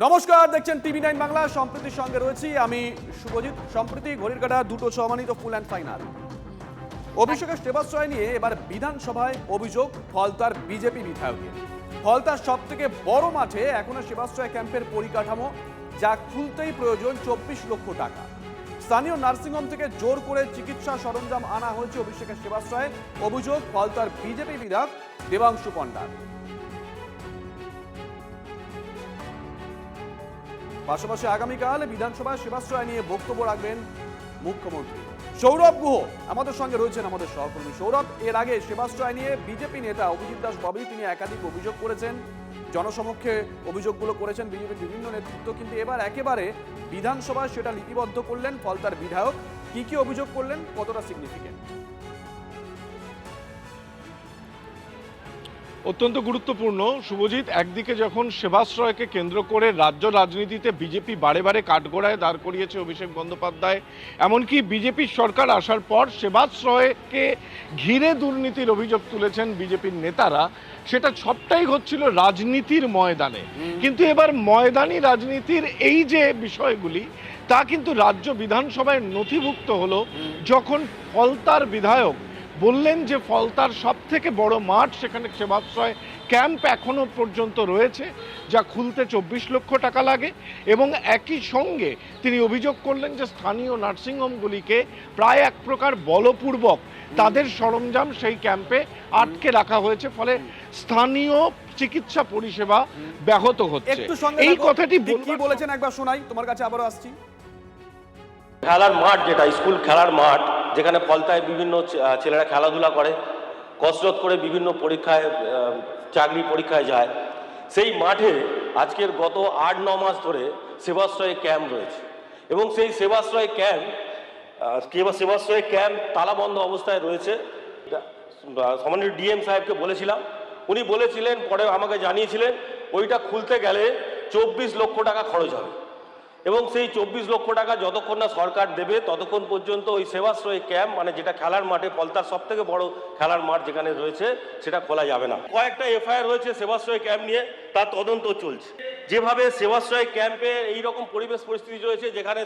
নমস্কার, দেখছেন টিভি9 বাংলা। সম্প্রীতির সঙ্গে রয়েছি আমি শুভজিৎ। সম্প্রীতি ঘড়ির কাঁটা 2টো সম্মানিত ফুল অ্যান্ড ফাইনাল। অভিষেকের সেবাশ্রয় নিয়ে এবার বিধানসভায় অভিযোগ ফলতার বিজেপি বিধায়কের। ফলতার সব থেকে বড় মাঠে এখনো সেবাশ্রয় ক্যাম্পের পরিকাঠামো, যা খুলতেই প্রয়োজন 24 লক্ষ টাকা। স্থানীয় নার্সিংহোম থেকে জোর করে চিকিৎসা সরঞ্জাম আনা হয়েছে অভিষেকের সেবাশ্রয়ে। অভিযোগ ফলতার বিজেপি বিধায়ক দেবাংশু পণ্ডার। পাশাপাশি আগামীকাল বিধানসভায় সেবাশ্রয় নিয়ে বক্তব্য রাখবেন মুখ্যমন্ত্রী। সৌরভ গুহ আমাদের সঙ্গে রয়েছেন, আমাদের সহকর্মী। সৌরভ, এর আগে সেবাশ্রয় নিয়ে বিজেপি নেতা অভিজিৎ দাস ববি তিনি একাধিক অভিযোগ করেছেন, জনসমক্ষে অভিযোগগুলো করেছেন বিজেপির বিভিন্ন নেতৃত্ব, কিন্তু এবার একেবারে বিধানসভায় সেটা লিপিবদ্ধ করলেন ফলতার বিধায়ক। কি কি অভিযোগ করলেন, কতটা সিগনিফিকেন্ট? অত্যন্ত গুরুত্বপূর্ণ শুভজিৎ। একদিকে যখন সেবাশ্রয়কে কেন্দ্র করে রাজ্য রাজনীতিতে বিজেপি বারে বারে কাঠগড়ায় দাঁড় করিয়েছে অভিষেক বন্দ্যোপাধ্যায়, এমনকি বিজেপির সরকার আসার পর সেবাশ্রয়কে ঘিরে দুর্নীতির অভিযোগ তুলেছেন বিজেপির নেতারা, সেটা সবটাই হচ্ছিল রাজনীতির ময়দানে। কিন্তু এবার ময়দানি রাজনীতির এই যে বিষয়গুলি, তা কিন্তু রাজ্য বিধানসভায় নথিভুক্ত হলো যখন ফলতার বিধায়ক বললেন যে ফলতার সব থেকে বড় মাঠ, সেখানে সেবাশ্রয় ক্যাম্প এখনো পর্যন্ত রয়েছে, যা খুলতে 24 লক্ষ টাকা লাগে। এবং একই সঙ্গে তিনি অভিযোগ করলেন যে স্থানীয় নার্সিংহোমগুলিকে প্রায় এক প্রকার বলপূর্বক তাদের সরঞ্জাম সেই ক্যাম্পে আটকে রাখা হয়েছে, ফলে স্থানীয় চিকিৎসা পরিষেবা ব্যাহত হচ্ছে। এই কথাটি কি বলেছেন একবার শোনাই, তোমার কাছে আবারও আসছি। খেলার মাঠ, যেটা স্কুল খেলার মাঠ, যেখানে ফলতায় বিভিন্ন ছেলেরা খেলাধুলা করে, কসরত করে বিভিন্ন পরীক্ষায়, চাকরি পরীক্ষায় যায়, সেই মাঠে আজকের গত 8-9 মাস ধরে সেবাশ্রয় ক্যাম্প রয়েছে। এবং সেই সেবাশ্রয় ক্যাম্প তালাবন্ধ অবস্থায় রয়েছে। সম্মানীয় ডিএম সাহেবকে বলেছিলাম, উনি বলেছিলেন, পরে আমাকে জানিয়েছিলেন ওইটা খুলতে গেলে 24 লক্ষ টাকা খরচ হবে। এবং সেই 24 লক্ষ টাকা যতক্ষণ না সরকার দেবে ততক্ষণ পর্যন্ত ওই সেবাশ্রয় ক্যাম্প, মানে যেটা খেলার মাঠে, ফলতার সব থেকে বড় খেলার মাঠ যেখানে রয়েছে, সেটা খোলা যাবে না। কয়েকটা এফআইআর হয়েছে সেবাশ্রয় ক্যাম্প নিয়ে, তার তদন্ত চলছে। যেভাবে সেবাশ্রয় ক্যাম্পে এইরকম পরিবেশ পরিস্থিতি রয়েছে, যেখানে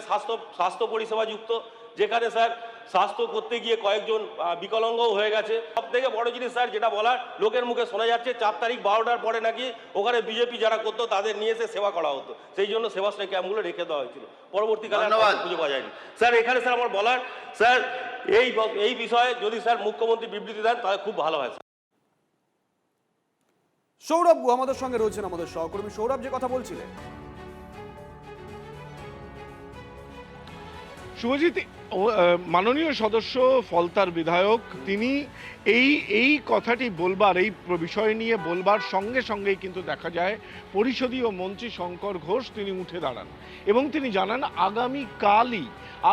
স্বাস্থ্য পরিষেবা যুক্ত, যেখানে স্যার স্বাস্থ্য করতে গিয়ে কয়েকজন বিকলাঙ্গও হয়ে গেছে। সব থেকে বড় জিনিস স্যার, যেটা বলার লোকের মুখে শোনা যাচ্ছে, 4 তারিখ 12টার পরে নাকি ওখানে বিজেপি যারা করতো তাদের নিয়ে এসে সেবা করা হতো, সেই জন্য সেবাশ্রয় ক্যাম্পগুলো রেখে দেওয়া হয়েছিল। পরবর্তীকালে খুঁজে পাওয়া যায়নি। স্যার এখানে স্যার আমার বলার, স্যার এই বিষয়ে যদি স্যার মুখ্যমন্ত্রী বিবৃতি দেন তাহলে খুব ভালো হয়। সৌরভ গুহ আমাদের সঙ্গে রয়েছেন, আমাদের সহকর্মী। সৌরভ, যে কথা বলছিলেন। শুভজিৎ, মাননীয় সদস্য ফলতার বিধায়ক তিনি এই কথাটি বলবার, এই বিষয় নিয়ে বলবার সঙ্গে সঙ্গেই কিন্তু দেখা যায় পরিষদীয় মন্ত্রী শঙ্কর ঘোষ তিনি উঠে দাঁড়ান এবং তিনি জানান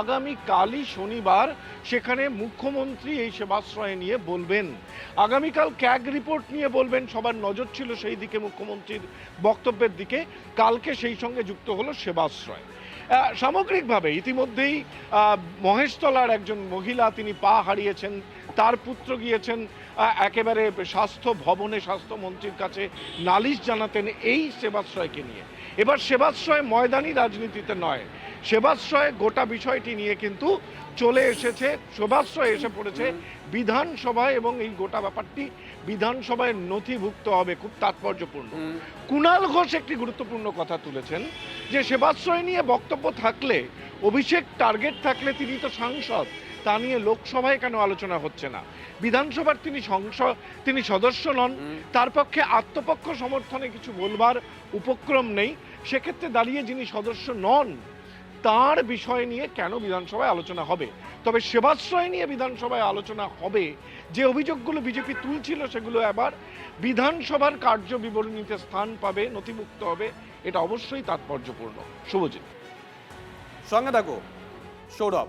আগামীকালই শনিবার সেখানে মুখ্যমন্ত্রী এই সেবাশ্রয় নিয়ে বলবেন। আগামীকাল ক্যাগ রিপোর্ট নিয়ে বলবেন, সবার নজর ছিল সেই দিকে, মুখ্যমন্ত্রীর বক্তব্যের দিকে। কালকে সেই সঙ্গে যুক্ত হলো সেবাশ্রয়। সামগ্রিকভাবে ইতিমধ্যেই মহেশতলার একজন মহিলা, তিনি পা হারিয়েছেন, তার পুত্র গিয়েছেন একেবারে স্বাস্থ্য ভবনে স্বাস্থ্যমন্ত্রীর কাছে নালিশ জানাতেন এই সেবাশ্রয়কে নিয়ে। এবার সেবাশ্রয় ময়দানি রাজনীতিতে নয়, সেবাশ্রয় গোটা বিষয়টি নিয়ে কিন্তু চলে এসেছে, সেবাশ্রয় এসে পড়েছে বিধানসভায় এবং এই গোটা ব্যাপারটি বিধানসভায় নথিভুক্ত হবে। খুব তাৎপর্যপূর্ণ। কুণাল ঘোষ একটি গুরুত্বপূর্ণ কথা তুলেছেন যে সেবাশ্রয় নিয়ে বক্তব্য থাকলে, অভিষেক টার্গেট থাকলে, তিনি তো সাংসদ, তা নিয়ে লোকসভায় কেন আলোচনা হচ্ছে না? বিধানসভার তিনি সদস্য নন, তার পক্ষে আত্মপক্ষ সমর্থনে কিছু বলবার উপক্রম নেই। সেক্ষেত্রে দাঁড়িয়ে যিনি সদস্য নন, তার বিষয় নিয়ে কেন বিধানসভায় আলোচনা হবে? তবে সেবাশ্রয় নিয়ে বিধানসভায় আলোচনা হবে। যে অভিযোগগুলো বিজেপি তুলছিল সেগুলো এবার বিধানসভার কার্য বিবরণীতে স্থান পাবে, নথিভুক্ত হবে। এটা অবশ্যই তাৎপর্যপূর্ণ। শুভজিৎ, সঙ্গে থাকো সৌরভ।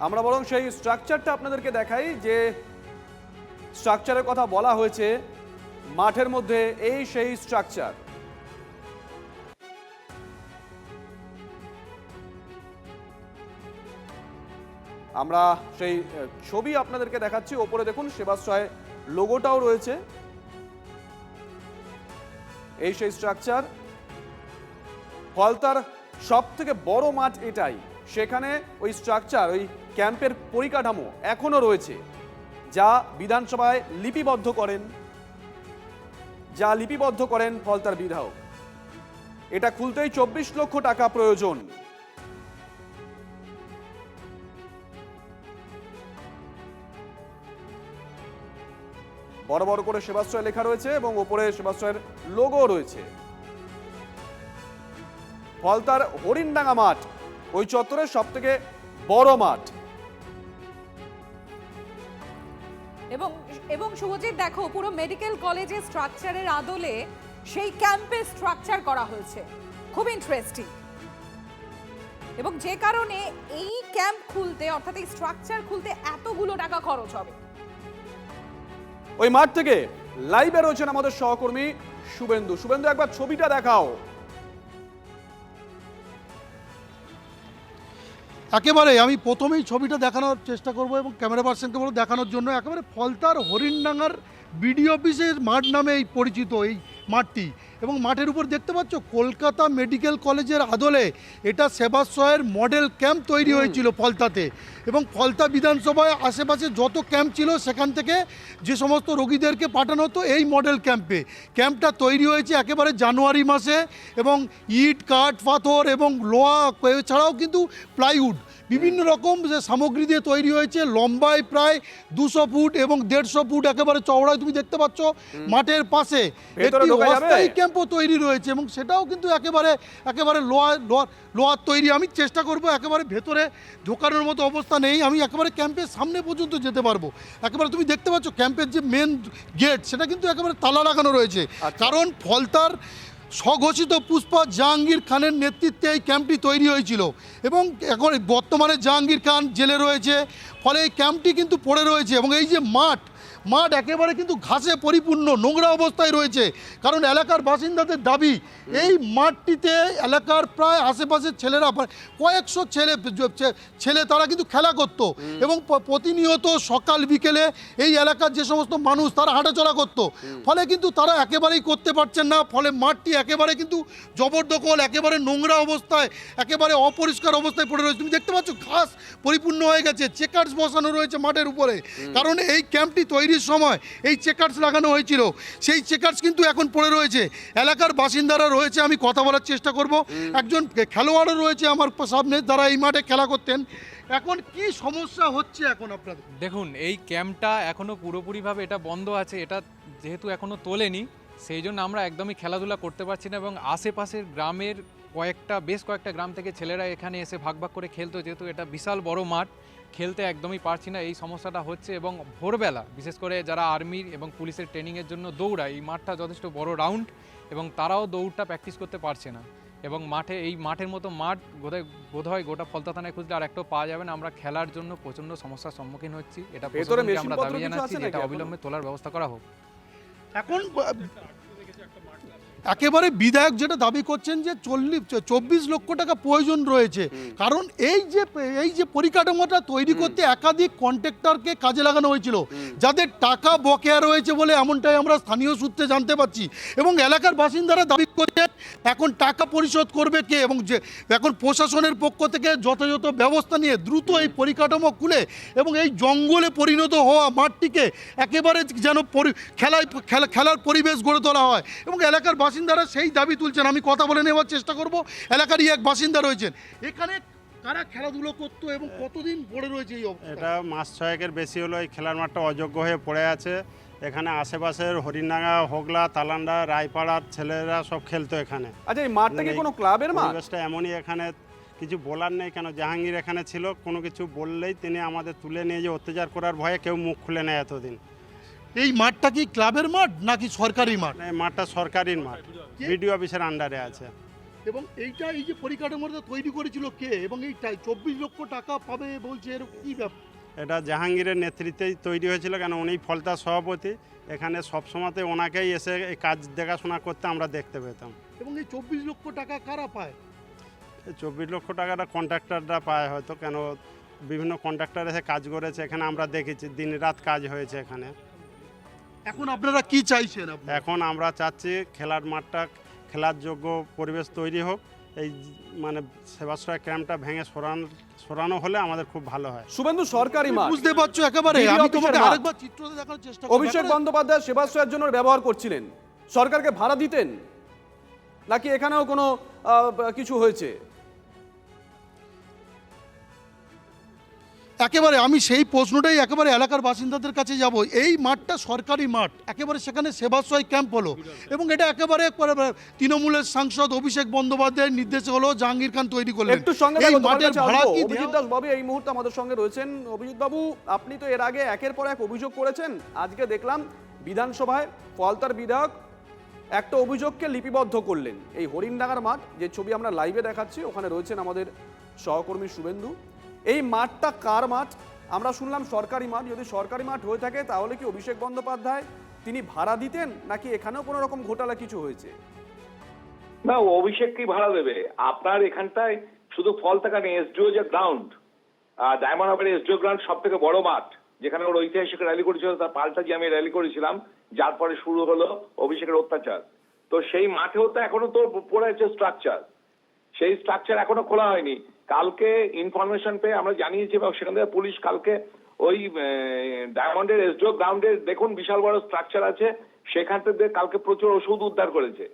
আমরা বরং সেই স্ট্রাকচারটা আপনাদেরকে দেখাই, যে স্ট্রাকচারের কথা বলা হয়েছে মাঠের মধ্যে। এই সেই স্ট্রাকচার। আমরা সেই ছবি আপনাদেরকে দেখাচ্ছি। ওপরে দেখুন সেবাশ্রয় লোগোটাও রয়েছে। এই সেই স্ট্রাকচার। ফলতার সব থেকে বড় মাঠ এটাই, সেখানে ওই স্ট্রাকচার, ওই ক্যাম্পের পরিকাঠামো এখনো রয়েছে, যা বিধানসভায় লিপিবদ্ধ করেন ফলতার বিধায়ক। এটা খুলতেই 24 লক্ষ টাকা প্রয়োজন। বড় বড় করে সেবাশ্রয় লেখা রয়েছে এবং ওপরে সেবাশ্রয়ের লোগো রয়েছে। ফলতার হরিণডাঙ্গা মাঠ ওই চত্বরের সব থেকে বড় মাঠ। এবং এবং শুভজিৎ দেখো, পুরো মেডিকেল কলেজের স্ট্রাকচারের আদলে সেই ক্যাম্পের স্ট্রাকচার করা হয়েছে, খুব ইন্টারেস্টিং। এবং যে কারণে এই ক্যাম্প খুলতে, অর্থাৎ এই স্ট্রাকচার খুলতে এতগুলো টাকা খরচ হবে। ওই মাঠ থেকে লাইভে রয়েছেন আমাদের সহকর্মী শুভেন্দু। শুভেন্দু, একবার ছবিটা দেখাও। একেবারে আমি প্রথমেই ছবিটা দেখানোর চেষ্টা করব এবং ক্যামেরা পার্সনকে বলবো দেখানোর জন্য। একেবারে ফলতার হরিণডাঙ্গার বিডি অফিসের মাঠ নামে এই পরিচিত এই মাঠটি, এবং মাঠের উপর দেখতে পাচ্ছ কলকাতা মেডিকেল কলেজের আদলে এটা সেবাশ্রয়ের মডেল ক্যাম্প তৈরি হয়েছিল ফলতাতে। এবং ফলতা বিধানসভায় আশেপাশে যত ক্যাম্প ছিল সেখান থেকে যে সমস্ত রোগীদেরকে পাঠানো হতো এই মডেল ক্যাম্পে। ক্যাম্পটা তৈরি হয়েছে একেবারে জানুয়ারি মাসে, এবং ইট, কাঠ, পাথর এবং লোহা ছাড়াও কিন্তু প্লাইউড বিভিন্ন রকম যে সামগ্রী দিয়ে তৈরি হয়েছে। লম্বায় প্রায় 200 ফুট এবং 150 ফুট একেবারে চওড়ায় তুমি দেখতে পাচ্ছ। মাঠের পাশে একটি অস্থায়ী ক্যাম্পও তৈরি রয়েছে এবং সেটাও কিন্তু একেবারে লোহার তৈরি। আমি চেষ্টা করব, একেবারে ভেতরে ঢোকানোর মতো অবস্থা নেই, আমি একেবারে ক্যাম্পের সামনে পর্যন্ত যেতে পারবো। একেবারে তুমি দেখতে পাচ্ছ ক্যাম্পের যে মেন গেট সেটা কিন্তু একেবারে তালা লাগানো রয়েছে, কারণ ফলতার স্বঘোষিত পুষ্পা জাহাঙ্গীর খানের নেতৃত্বে এই ক্যাম্পটি তৈরি হয়েছিল। এবং এখন বর্তমানে জাহাঙ্গীর খান জেলে রয়েছে, ফলে এই ক্যাম্পটি কিন্তু পড়ে রয়েছে। এবং এই যে মাঠ একেবারে কিন্তু ঘাসে পরিপূর্ণ, নোংরা অবস্থায় রয়েছে, কারণ এলাকার বাসিন্দাদের দাবি এই মাঠটিতে এলাকার প্রায় আশেপাশের ছেলেরা, কয়েকশো ছেলে তারা কিন্তু খেলা করত এবং প্রতিনিয়ত সকাল বিকেলে এই এলাকার যে সমস্ত মানুষ তারা হাঁটাচলা করত, ফলে কিন্তু তারা একেবারেই করতে পারছেন না। ফলে মাঠটি একেবারে কিন্তু জবরদখল, একেবারে নোংরা অবস্থায়, একেবারে অপরিষ্কার অবস্থায় পড়ে রয়েছে। তুমি দেখতে পাচ্ছ ঘাস পরিপূর্ণ হয়ে গেছে, চেকার্স বসানো রয়েছে মাঠের উপরে, কারণ এই ক্যাম্পটি তৈরির সময় এই চেকার্স লাগানো হয়েছিল। সেই চেকার্স কিন্তু এখন পড়ে রয়েছে। এলাকার বাসিন্দারা রয়েছে, আমি কথা বলার চেষ্টা করব। একজন খেলোয়াড়ও রয়েছে আমার সামনে, যারা এই মাঠে খেলা করতেন। এখন কি সমস্যা হচ্ছে এখন আপনাদের? দেখুন, এই ক্যাম্পটা এখনও পুরোপুরিভাবে এটা বন্ধ আছে, এটা যেহেতু এখনও তোলেনি, সেই জন্য আমরা একদমই খেলাধুলা করতে পারছি না। এবং আশেপাশের গ্রামের বেশ কয়েকটা গ্রাম থেকে ছেলেরা এখানে এসে ভাগ করে খেলতো, যেহেতু এটা বিশাল বড় মাঠ, খেলতে একদমই পারছি না, এই সমস্যাটা হচ্ছে। এবং ভোরবেলা বিশেষ করে যারা আর্মির এবং পুলিশের ট্রেনিংয়ের জন্য দৌড়ায়, এই মাঠটা যথেষ্ট বড় রাউন্ড এবং তারাও দৌড়টা প্র্যাকটিস করতে পারছে না। এবং এই মাঠের মতো মাঠ বোধহয় গোটা ফলতা থানায় খুঁজলে আর একটাও পাওয়া যাবে না। আমরা খেলার জন্য প্রচণ্ড সমস্যার সম্মুখীন হচ্ছি, এটা প্রশাসনকে আমরা দাবি জানাচ্ছি যে এটা অবিলম্বে তোলার ব্যবস্থা করা হোক। এখন একেবারে বিধায়ক যেটা দাবি করছেন যে 24 লক্ষ টাকা প্রয়োজন রয়েছে, কারণ এই যে পরিকাঠামোটা তৈরি করতে একাধিক কন্ট্রাক্টরকে কাজে লাগানো হয়েছিল, যাদের টাকা বকেয়া রয়েছে বলে এমনটাই আমরা স্থানীয় সূত্রে জানতে পারছি। এবং এলাকার বাসিন্দারা দাবি করছেন এখন টাকা পরিশোধ করবে কে, এবং যে এখন প্রশাসনের পক্ষ থেকে যথাযথ ব্যবস্থা নিয়ে দ্রুত এই পরিকাঠামো খুলে এবং এই জঙ্গলে পরিণত হওয়া মাঠটিকে একেবারে যেন খেলার পরিবেশ গড়ে তোলা হয়। এবং এলাকার বাসিন্দারা সেই দাবি তুলছেন। আমি কথা বলে নেওয়ার চেষ্টা করব। এলাকারই এক বাসিন্দা রয়েছেন, এখানে কারা খেলাধুলো করতো এবং কতদিন পড়ে রয়েছে এই অবস্থা? এটা মাস 6-এর বেশি হলো এই খেলার মাঠটা অযোগ্য হয়ে পড়ে আছে। এখানে আশেপাশের হরিণডাঙ্গা, হোগলা, তালান্ডা, রায়পাড়ার ছেলেরা সব খেলতো এখানে। আচ্ছা, এই মাঠটা কি কোনো ক্লাবের মাঠ? পরিবেশটা এমনই, এখানে কিছু বলার নেই। কেন জাহাঙ্গীর এখানে ছিল, কোনো কিছু বললেই তিনি আমাদের তুলে নিয়ে যে অত্যাচার করার ভয়ে কেউ মুখ খুলে নেয় এতদিন। এই মাঠটা কি ক্লাবের মাঠ নাকি সরকারি মাঠ? এই মাঠটা সরকারি মাঠ, বিডিও অফিসের আন্ডারে আছে। এবং এই যে পরিকাঠামোটা তৈরি করেছিল কে, এবং এই 24 লক্ষ টাকা পাবে বলছে, এর কি ব্যাপার? এটা জাহাঙ্গীরের নেতৃত্বেই তৈরি হয়েছিল, কেন উনি ফলতার সভাপতি। এখানে সবসময়তে ওনাকেই এসে এই কাজ দেখাশোনা করতে আমরা দেখতে পেতাম। এবং এই 24 লক্ষ টাকা কারা পায়? এই 24 লক্ষ টাকাটা কন্ট্রাক্টররা পায় হয়তো, কেন বিভিন্ন কন্ট্রাক্টর এসে কাজ করেছে এখানে, আমরা দেখেছি দিন রাত কাজ হয়েছে এখানে। এখন আপনারা কি চাইছেন? এখন আমরা চাচ্ছি খেলার মাঠটা খেলার যোগ্য পরিবেশ তৈরি হোক। এই মানে সেবাশ্রয় ক্যাম্পটা ভেঙে সরানো হলে আমাদের খুব ভালো হয়। শুভেন্দু, সরকারি মাঠ বুঝতে পারছো একেবারে, বিডিও আমি অফিসের তোমাকে মাঠ। আরেকবার চিত্রটা দেখানোর চেষ্টা করব। অভিষেক বন্দ্যোপাধ্যায় সেবাশ্রয়ের জন্য ব্যবহার করছিলেন, সরকারকে ভাড়া দিতেন নাকি এখানেও কোনো কিছু হয়েছে? একেবারে আমি সেই প্রশ্নটাই একেবারে এলাকার বাসিন্দাদের কাছে যাব। এই মাঠটা সরকারি মাঠ, একেবারে সেখানে সেবাশ্রয় ক্যাম্প হলো এবং এটা একেবারে তৃণমূলের সাংসদ অভিষেক বন্দ্যোপাধ্যায়ের নির্দেশে হলো, জাহাঙ্গীর খান তৈরি করলেন। একটু সঙ্গে এই থাকো, তোমার মাঠের কাছে ভাড়া আসবো। কি অভিজিৎ দাস বাবু এই মুহূর্তে আমাদের সঙ্গে রয়েছেন। অভিজিৎ বাবু, আপনি তো এর আগে একের পর এক অভিযোগ করেছেন, আজকে দেখলাম বিধানসভায় ফলতার বিধায়ক একটা অভিযোগকে লিপিবদ্ধ করলেন। এই হরিণডাঙ্গার মাঠ, যে ছবি আমরা লাইভে দেখাচ্ছি, ওখানে রয়েছেন আমাদের সহকর্মী শুভেন্দু। এই মাঠটা কার মাঠ? আমরা শুনলাম সরকারি মাঠ। যদি সরকারি মাঠ হয়ে থাকে তাহলে কি অভিষেক বন্দ্যোপাধ্যায় তিনি ভাড়া দিতেন নাকি এখানেও কোনো রকম ঘোটালা কিছু হয়েছে? না, অভিষেক কি ভাড়া দেবে? আপনার এখানটায় শুধু ফলতাকা নেই, এসডিও যে ground, diamond Harbour SDO ground সব থেকে বড় মাঠ, যেখানে ওর ঐতিহাসিক র্যালি করেছিল, তার পাল্টা যে আমি র্যালি করেছিলাম, যার পরে শুরু হলো অভিষেকের অত্যাচার। তো সেই মাঠেও তো এখনো তো পড়ে আছে স্ট্রাকচার, সেই স্ট্রাকচার এখনো খোলা হয়নি। কালকে ইনফরমেশন পেয়ে আমরা জানিয়েছি এবং সেখান থেকে পুলিশ কালকে ওই ডায়মন্ডের এসডিও গ্রাউন্ডের দেখুন বিশাল বড় স্ট্রাকচার আছে, সেখান থেকে কালকে প্রচুর ওষুধ উদ্ধার করেছে।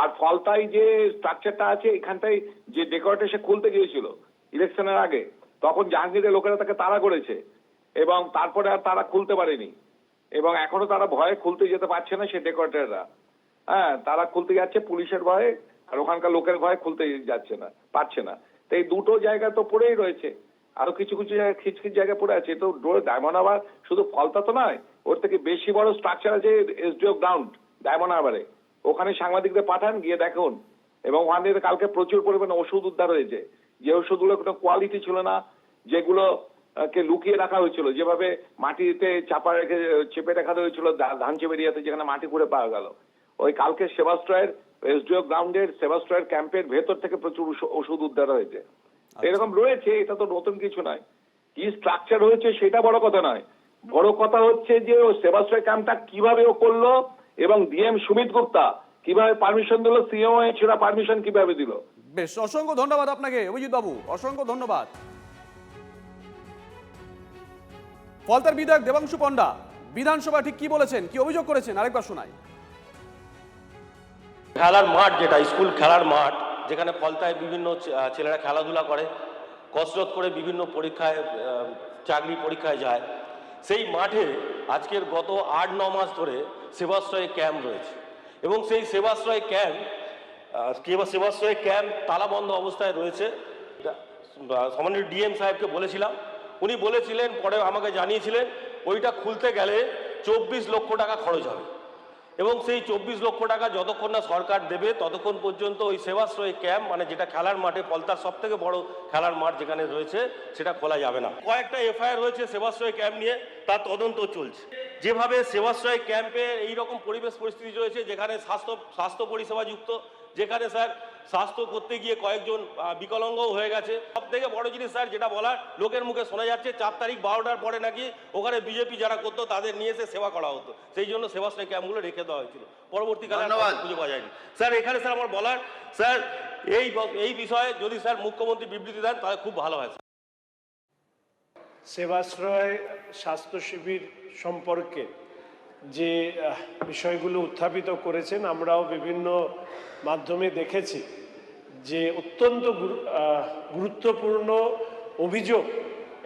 আর ফলতায় যে স্ট্রাকচারটা আছে, এখানটায় যে ডেকোরেটর সে খুলতে গিয়েছিল ইলেকশনের আগে, তখন জাহাঙ্গীরের লোকেরা তাকে তাড়া করেছে এবং তারপরে আর তারা খুলতে পারেনি এবং এখনো তারা ভয়ে খুলতে যেতে পারছে না। সে ডেকোরেটররা তারা খুলতে যাচ্ছে পুলিশের ভয়ে, আর ওখানকার লোকের ভয়ে খুলতে পারছে না। তো এই দুটো জায়গা তো পড়েই রয়েছে, আরো কিছু কিছু জায়গায় খিচখিচ জায়গায় পড়ে আছে। তো ডায়মন্ড হারবার শুধু ফলতা তো নয়, ওর থেকে বেশি বড় স্ট্রাকচার আছে এসডিও গ্রাউন্ড ডায়মন্ড হারবারে। ওখানে সাংবাদিকদের পাঠান, গিয়ে দেখুন। এবং ওখানে কালকে প্রচুর পরিমাণে ওষুধ উদ্ধার হয়েছে, যে ওষুধগুলো কোনো কোয়ালিটি ছিল না, যেগুলো কে লুকিয়ে রাখা হয়েছিল, যেভাবে মাটিতে চেপে রাখা হয়েছিল ধান চেপেরিয়াতে, যেখানে মাটি খুঁড়ে পাওয়া গেল। ওই কালকে সেবাশ্রয়ের এসডিও গ্রাউন্ডের সেবাশ্রয়ের ক্যাম্পের ভেতর থেকে প্রচুর ওষুধ উদ্ধার হয়েছে। এরকম রয়েছে, এটা তো নতুন কিছু নয়। কি স্ট্রাকচার হয়েছে সেটা বড় কথা নয়, বড় কথা হচ্ছে যে ও সেবাশ্রয় ক্যাম্পটা কিভাবে ও করলো এবং ডিএম সুমিত গুপ্তা কিভাবে পারমিশন দিল, সিএম সেটা পারমিশন কিভাবে দিল। বেশ, অসংখ্য ধন্যবাদ আপনাকে অভিজিৎ বাবু, অসংখ্য ধন্যবাদ। ফলতার বিধায়ক দেবাংশু পণ্ডা বিধানসভা ঠিক কি বলেছেন, কি অভিযোগ করেছেন, আরেকবার শোনাই। খেলার মাঠ, যেটা স্কুল খেলার মাঠ, যেখানে ফলতায় বিভিন্ন ছেলেরা খেলাধুলা করে, কসরত করে বিভিন্ন পরীক্ষায় চাকরি পরীক্ষায় যায়, সেই মাঠে আজকের গত 8-9 মাস ধরে সেবাশ্রয় ক্যাম্প রয়েছে এবং সেই সেবাশ্রয় ক্যাম্প তালাবন্ধ অবস্থায় রয়েছে। সামান্য ডিএম সাহেবকে বলেছিলাম, উনি বলেছিলেন, পরে আমাকে জানিয়েছিলেন ওইটা খুলতে গেলে 24 লক্ষ টাকা খরচ হবে এবং সেই 24 লক্ষ টাকা যতক্ষণ না সরকার দেবে ততক্ষণ পর্যন্ত ওই সেবাশ্রয় ক্যাম্প, মানে যেটা খেলার মাঠে, ফলতার সব থেকে বড় খেলার মাঠ যেখানে রয়েছে, সেটা খোলা যাবে না। কয়েকটা এফআইআর হয়েছে সেবাশ্রয় ক্যাম্প নিয়ে, তার তদন্ত চলছে। যেভাবে সেবাশ্রয় ক্যাম্পে এইরকম পরিবেশ পরিস্থিতি রয়েছে, যেখানে স্বাস্থ্য পরিষেবা যুক্ত, যেখানে স্যার স্বাস্থ্য করতে গিয়ে কয়েকজন বিকলাঙ্গও হয়ে গেছে। সব থেকে বড় জিনিস স্যার যেটা বলার, লোকের মুখে শোনা যাচ্ছে 4 তারিখ 12টার পরে নাকি ওখানে বিজেপি যারা করতো তাদের নিয়ে এসে সেবা করা হতো, সেই জন্য সেবাশ্রয় ক্যাম্পগুলো রেখে দেওয়া হয়েছিল। পরবর্তীকালে খুঁজে পাওয়া যায়নি। স্যার এখানে স্যার আমার বলার, স্যার এই বিষয়ে যদি স্যার মুখ্যমন্ত্রী বিবৃতি দেন তাহলে খুব ভালো হয়। সেবাশ্রয় স্বাস্থ্য শিবির সম্পর্কে যে বিষয়গুলো উত্থাপিত করেছেন, আমরাও বিভিন্ন মাধ্যমে দেখেছি যে অত্যন্ত গুরুত্বপূর্ণ অভিযোগ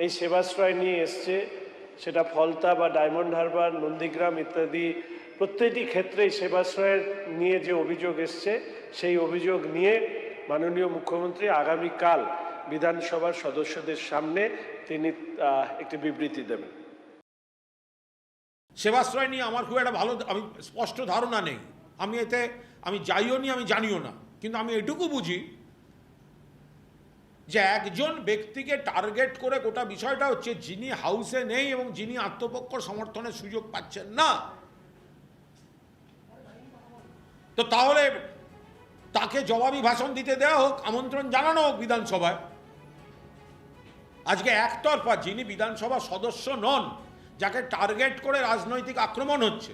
এই সেবাশ্রয় নিয়ে এসছে। সেটা ফলতা বা ডায়মন্ড হারবার, নন্দীগ্রাম ইত্যাদি প্রত্যেকটি ক্ষেত্রেই সেবাশ্রয়ের নিয়ে যে অভিযোগ এসছে, সেই অভিযোগ নিয়ে মাননীয় মুখ্যমন্ত্রী আগামীকাল বিধানসভার সদস্যদের সামনে তিনি একটি বিবৃতি দেবেন। সেবাশ্রয় নিয়ে আমার খুব একটা ভালো স্পষ্ট ধারণা নেই। আমি যাইও নি, আমি জানিও না, কিন্তু আমি এটুকু বুঝি যে একজন ব্যক্তিকে টার্গেট করে গোটা বিষয়টা হচ্ছে, যিনি হাউসে নেই এবং যিনি আত্মপক্ষ সমর্থনের সুযোগ পাচ্ছেন না, তো তাহলে তাকে জবাবি ভাষণ দিতে দেওয়া হোক, আমন্ত্রণ জানানো হোক বিধানসভায়। আজকে একতরফা যিনি বিধানসভা সদস্য নন, যাকে টার্গেট করে রাজনৈতিক আক্রমণ হচ্ছে,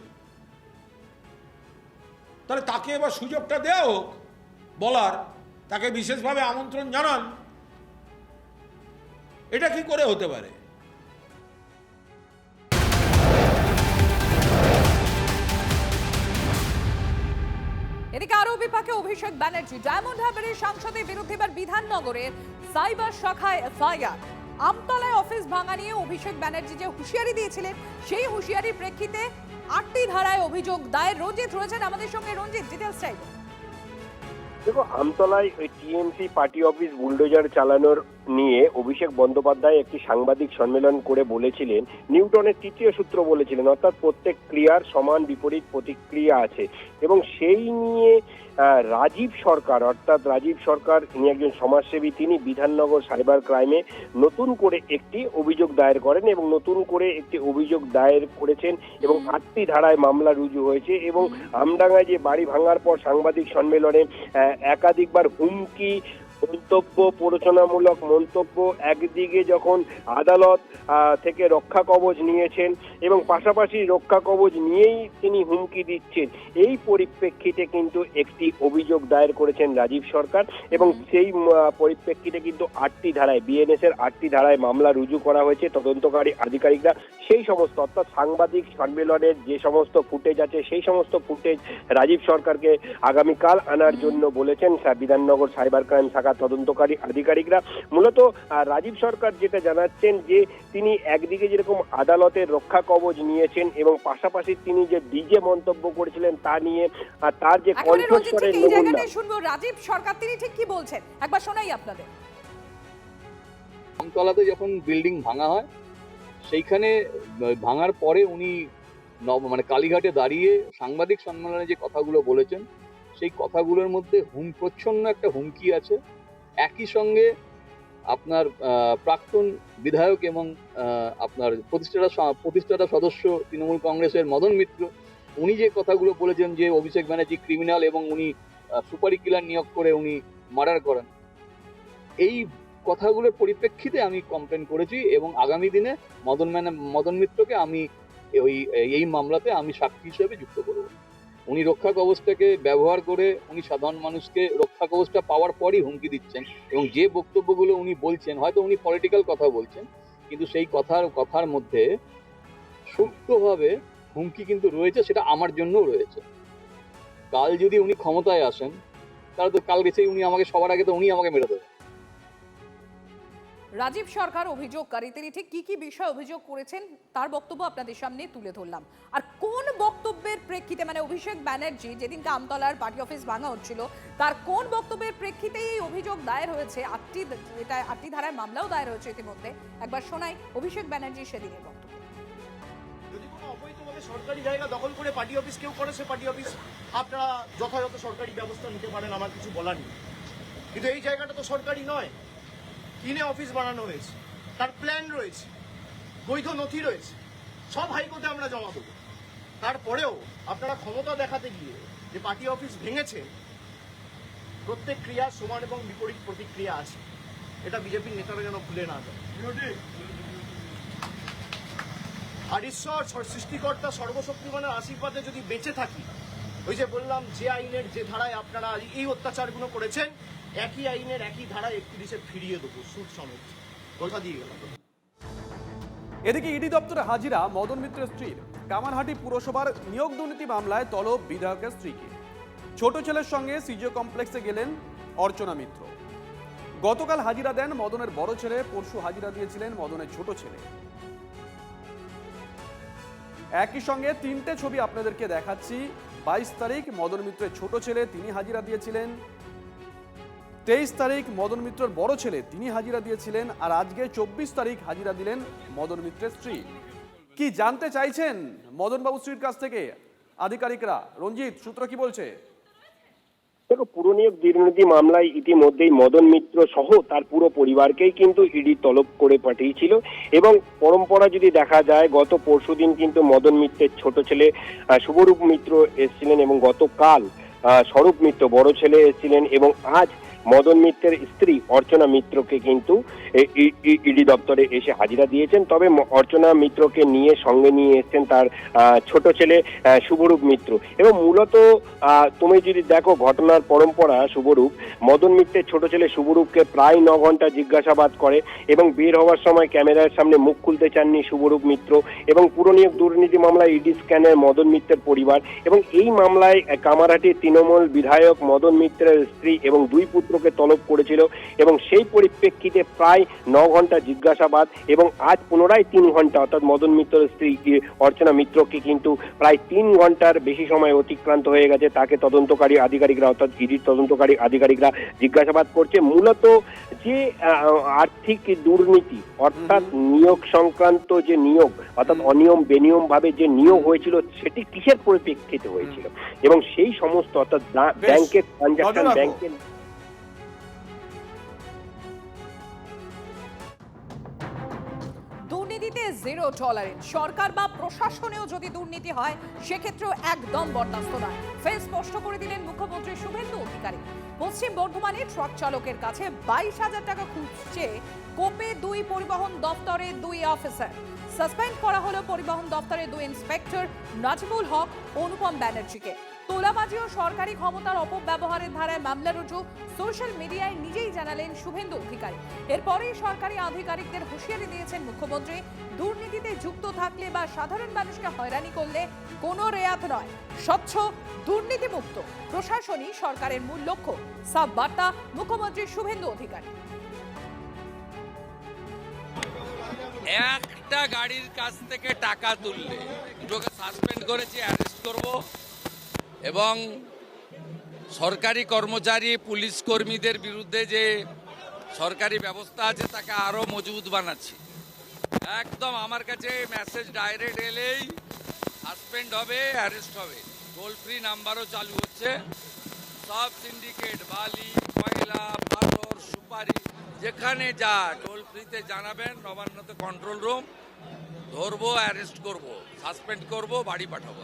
তাহলে তাকে এবার সুযোগটা দেওয়া হোক বলার, তাকে বিশেষভাবে আমন্ত্রণ জানান। এটা কি করে হতে পারে? এদিকে আরও বিপাকে অভিষেক ব্যানার্জি। ডায়মন্ড হারবারের সাংসদের বিরুদ্ধে এবার বিধাননগরের সাইবার শাখায় এফআইআর। আমতলায় অফিস ভাঙা নিয়ে অভিষেক ব্যানার্জি যে হুঁশিয়ারি দিয়েছিলেন, সেই হুঁশিয়ারির প্রেক্ষিতে 8টি ধারায় অভিযোগ দায়ের। রঞ্জিত রয়েছেন আমাদের সঙ্গে। রঞ্জিত, ডিটেলস চাইব। দেখো, আমতলায় ওই টিএমসি পার্টি অফিস বুলডোজার চালানোর নিয়ে অভিষেক বন্দ্যোপাধ্যায় একটি সাংবাদিক সম্মেলন করে বলেছিলেন, নিউটনের তৃতীয় সূত্র বলেছিলেন, অর্থাৎ প্রত্যেক ক্রিয়ার সমান বিপরীত প্রতিক্রিয়া আছে। এবং সেই নিয়ে রাজীব সরকার, অর্থাৎ রাজীব সরকার, ইনি একজন সমাজসেবী, তিনি বিধাননগর সাইবার ক্রাইমে নতুন করে একটি অভিযোগ দায়ের করেন এবং নতুন করে একটি অভিযোগ দায়ের করেছেন এবং 8টি ধারায় মামলা রুজু হয়েছে। এবং আমডাঙ্গায় যে বাড়ি ভাঙার পর সাংবাদিক সম্মেলনে একাধিকবার হুমকি, মন্তব্য, প্ররোচনামূলক মন্তব্য, একদিকে যখন আদালত থেকে রক্ষা কবচ নিয়েছেন এবং পাশাপাশি রক্ষা কবচ নিয়েই তিনি হুমকি দিচ্ছেন, এই পরিপ্রেক্ষিতে কিন্তু একটি অভিযোগ দায়ের করেছেন রাজীব সরকার। এবং সেই পরিপ্রেক্ষিতে কিন্তু 8টি ধারায়, বিএনএস এর 8টি ধারায় মামলা রুজু করা হয়েছে। তদন্তকারী আধিকারিকরা সেই সমস্ত, অর্থাৎ সাংবাদিক সম্মেলনের যে সমস্ত ফুটেজ আছে, সেই সমস্ত ফুটেজ রাজীব সরকারকে আগামীকাল আনার জন্য বলেছেন বিধাননগর সাইবার ক্রাইম শাখা তদন্তকারী আধিকারিকরা। মূলত রাজীব সরকার যেটা জানাচ্ছেন যে তিনি একদিকে যেরকম আদালতের রক্ষা কবচ নিয়েছেন এবং পাশাপাশি তিনি যে ডিজে মন্তব্য করেছিলেন তা নিয়ে তার যে কণ্ঠস্বরের নমুনা। শুনবো রাজীব সরকার তিনি ঠিক কি বলছেন, একবার শোনাই আপনাদের। আমতলাতে যখন বিল্ডিং ভাঙা হয়, সেইখানে ভাঙার পরে উনি মানে কালীঘাটে দাঁড়িয়ে সাংবাদিক সম্মেলনে যে কথাগুলো বলেছেন, সেই কথাগুলোর মধ্যে প্রচ্ছন্ন একটা হুমকি আছে। একই সঙ্গে আপনার প্রাক্তন বিধায়ক এবং আপনার প্রতিষ্ঠাতা সদস্য তৃণমূল কংগ্রেসের মদন মিত্র, উনি যে কথাগুলো বলেছেন যে অভিষেক ব্যানার্জি ক্রিমিনাল এবং উনি সুপারি কিলার নিয়োগ করে উনি মার্ডার করেন, এই কথাগুলোর পরিপ্রেক্ষিতে আমি কমপ্লেন করেছি এবং আগামী দিনে মদন মিত্রকে আমি এই মামলাতে আমি সাক্ষী হিসেবে যুক্ত করব। উনি রক্ষা কবচটাকে ব্যবহার করে উনি সাধারণ মানুষকে রক্ষা কবচটা পাওয়ার পরই হুমকি দিচ্ছেন এবং যে বক্তব্যগুলো উনি বলছেন, হয়তো উনি পলিটিক্যাল কথা বলছেন, কিন্তু সেই কথার মধ্যে সুপ্তভাবে হুমকি কিন্তু রয়েছে, সেটা আমার জন্যও রয়েছে। কাল যদি উনি ক্ষমতায় আসেন, তাহলে তো কাল গেছেই উনি আমাকে সবার আগে তো উনি আমাকে মেরে দেবেন। রাজীব সরকার অভিযোগকারী, তিনি ঠিক কি কি বিষয় অভিযোগ করেছেন তার বক্তব্য আপনাদের সামনে তুলে ধরলাম। আর কোন বক্তব্যের প্রেক্ষিতে, মানে অভিষেক ব্যানার্জি যেদিনকে আমতলার পার্টি অফিস ভাঙা হচ্ছিল, তার কোন বক্তব্যের প্রেক্ষিতে এই অভিযোগ দায়ের হয়েছে, 8টি ধারায় মামলাও দায়ের হয়েছে ইতিমধ্যে। একবার শোনাই অভিষেক ব্যানার্জির সেদিনের বক্তব্য। যদি কোনো অবৈধভাবে সরকারি জায়গা দখল করে পার্টি অফিস কেউ করে, সে পার্টি অফিস আপনারা যথাযথ সরকারি ব্যবস্থা নিতে পারেন, আমার কিছু বলার নেই। কিন্তু এই জায়গাটা তো সরকারি নয়, কিনে অফিস বানানো হয়েছে, তার প্ল্যান রয়েছে, বৈধ নথি রয়েছে, সব হাইকোর্টে আমরা জমা দেবো। তারপরেও আপনারা ক্ষমতা দেখাতে গিয়ে যে পার্টি অফিস ভেঙেছে, প্রত্যেক ক্রিয়া সমান এবং বিপরীত প্রতিক্রিয়া আছে, এটা বিজেপির নেতারা যেন ভুলে না যায়। আর ঈশ্বর সৃষ্টিকর্তা সর্বশক্তিমানের আশীর্বাদে যদি বেঁচে থাকি, ওই যে বললাম যে আইনের যে ধারায় আপনারা এই অত্যাচারগুলো করেছেন, একই আইনের একই ধারায় 31-এ ফিরিয়ে দেবো, সুদ সমেত। কথা দিয়ে গেলাম। এদিকে ইডি দপ্তরে হাজিরা মদন মিত্রের স্ত্রীর। কামারহাটি পুরসভার নিয়োগ দুর্নীতি মামলায় তলব বিধায়কের স্ত্রীকে। ছোট ছেলের সঙ্গে সিজিও কমপ্লেক্সে গেলেন অর্চনা মিত্র। গতকাল হাজিরা দেন মদনের বড় ছেলে, পরশু হাজিরা দিয়েছিলেন মদনের ছোট ছেলে। একই সঙ্গে 3টে ছবি আপনাদেরকে দেখাচ্ছি। 22 তারিখ মদন মিত্রের ছোট ছেলে, তিনি হাজিরা দিয়েছিলেন। 23 তারিখ মদন মিত্রের বড় ছেলে, তিনি হাজিরা দিয়েছিলেন। আর আজকে 24 তারিখ হাজিরা দিলেন মদন মিত্রের স্ত্রী। কি জানতে চাইছেন মদনবাবু স্ত্রীর কাছ থেকে আধিকারিকরা? রঞ্জিত, সূত্র কি বলছে? দেখো, পুরনিয়োগ দুর্নীতি মামলায় ইতিমধ্যেই মদন মিত্র সহ তার পুরো পরিবারকেই কিন্তু ইডি তলব করে পাঠিয়েছিল। এবং পরম্পরা যদি দেখা যায়, গত পরশুদিন কিন্তু মদন মিত্রের ছোট ছেলে শুভরূপ মিত্র এসেছিলেন এবং গতকাল স্বরূপ মিত্র বড় ছেলে এসেছিলেন এবং আজ মদন মিত্রের স্ত্রী অর্চনা মিত্রকে কিন্তু ইডি দপ্তরে এসে হাজিরা দিয়েছেন। তবে অর্চনা মিত্রকে নিয়ে সঙ্গে নিয়ে এসেছেন তার ছোট ছেলে শুভরূপ মিত্র। এবং মূলত তুমি যদি দেখো ঘটনার পরম্পরা, শুভরূপ মদন মিত্রের ছোট ছেলে শুভরূপকে প্রায় 9 ঘন্টা জিজ্ঞাসাবাদ করে এবং বের হওয়ার সময় ক্যামেরার সামনে মুখ খুলতে চাননি শুভরূপ মিত্র। এবং পুরনিয়োগ দুর্নীতি মামলায় ইডি স্ক্যানের মদন মিত্রের পরিবার এবং এই মামলায় কামারহাটির তৃণমূল বিধায়ক মদন মিত্রের স্ত্রী এবং 2 পুত্রকে তলব করেছিল এবং সেই পরিপ্রেক্ষিতে প্রায় 9 ঘন্টা জিজ্ঞাসাবাদ এবং আজ পুনরায় 3 ঘন্টা, অর্থাৎ মদন মিত্রের স্ত্রী অর্চনা মিত্রকে কিন্তু প্রায় 3 ঘন্টার বেশি সময় অতিক্রান্ত হয়ে গেছে। তাকে তদন্তকারী আধিকারিকরা, অর্থাৎ ইডির তদন্তকারী আধিকারিকরা জিজ্ঞাসাবাদ করছে মূলত যে আর্থিক দুর্নীতি, অর্থাৎ নিয়োগ সংক্রান্ত যে নিয়োগ, অর্থাৎ অনিয়ম বেনিয়ম ভাবে যে নিয়োগ হয়েছিল সেটি কিসের পরিপ্রেক্ষিতে হয়েছিল এবং সেই সমস্ত, অর্থাৎ ব্যাংকের ট্রানজাকশন, ব্যাংকের দুর্নীতিতে জিরো টলারেন্স। সরকার বা প্রশাসনেও যদি দুর্নীতি হয় সেক্ষেত্রেও একদম বরদাস্ত নয়, ফের স্পষ্ট করে দিলেন মুখ্যমন্ত্রী শুভেন্দু অধিকারী। পশ্চিম বর্ধমানে ট্রাক চালকের কাছে 22,000 টাকা খুঁজছে কোপে 2 পরিবহন দপ্তরের 2 অফিসার। সাসপেন্ড করা হলো পরিবহন দপ্তরের 2 ইন্সপেক্টর নাজমুল হক, অনুপম ব্যানার্জিকে। তোলাবাজি ও সরকারি ক্ষমতার অপব্যবহারের ধারায় মামলা রুজু, সোশ্যাল মিডিয়ায় নিজেই জানালেন শুভেন্দু অধিকারী। এরপরেই সরকারি আধিকারিকদের হুঁশিয়ারি দিয়েছেন মুখ্যমন্ত্রী, দুর্নীতিতে যুক্ত থাকলে বা সাধারণ মানুষকে হয়রানি করলে কোনো রেয়াত নয়, স্বচ্ছ দুর্নীতিমুক্ত প্রশাসনই সরকারের মূল লক্ষ্য। সাফ বার্তা মুখ্যমন্ত্রী শুভেন্দু অধিকারী। একটা গাড়ির কাছ থেকে টাকা তুললে দুটোকে সাসপেন্ড করেছি, অ্যারেস্ট করব এবং সরকারি কর্মচারী পুলিশ কর্মীদের বিরুদ্ধে যে সরকারি ব্যবস্থা আছে তাকে আরও মজবুত বানাচ্ছি। একদম আমার কাছে মেসেজ ডাইরেক্ট এলেই সাসপেন্ড হবে, অ্যারেস্ট হবে। টোল ফ্রি নাম্বারও চালু হচ্ছে। সব সিন্ডিকেট, বালি, কয়লা, পাথর, সুপারি, যেখানে যা টোল ফ্রিতে জানাবেন, নবান্নতে কন্ট্রোল রুম, ধরবো, অ্যারেস্ট করবো, সাসপেন্ড করবো, বাড়ি পাঠাবো।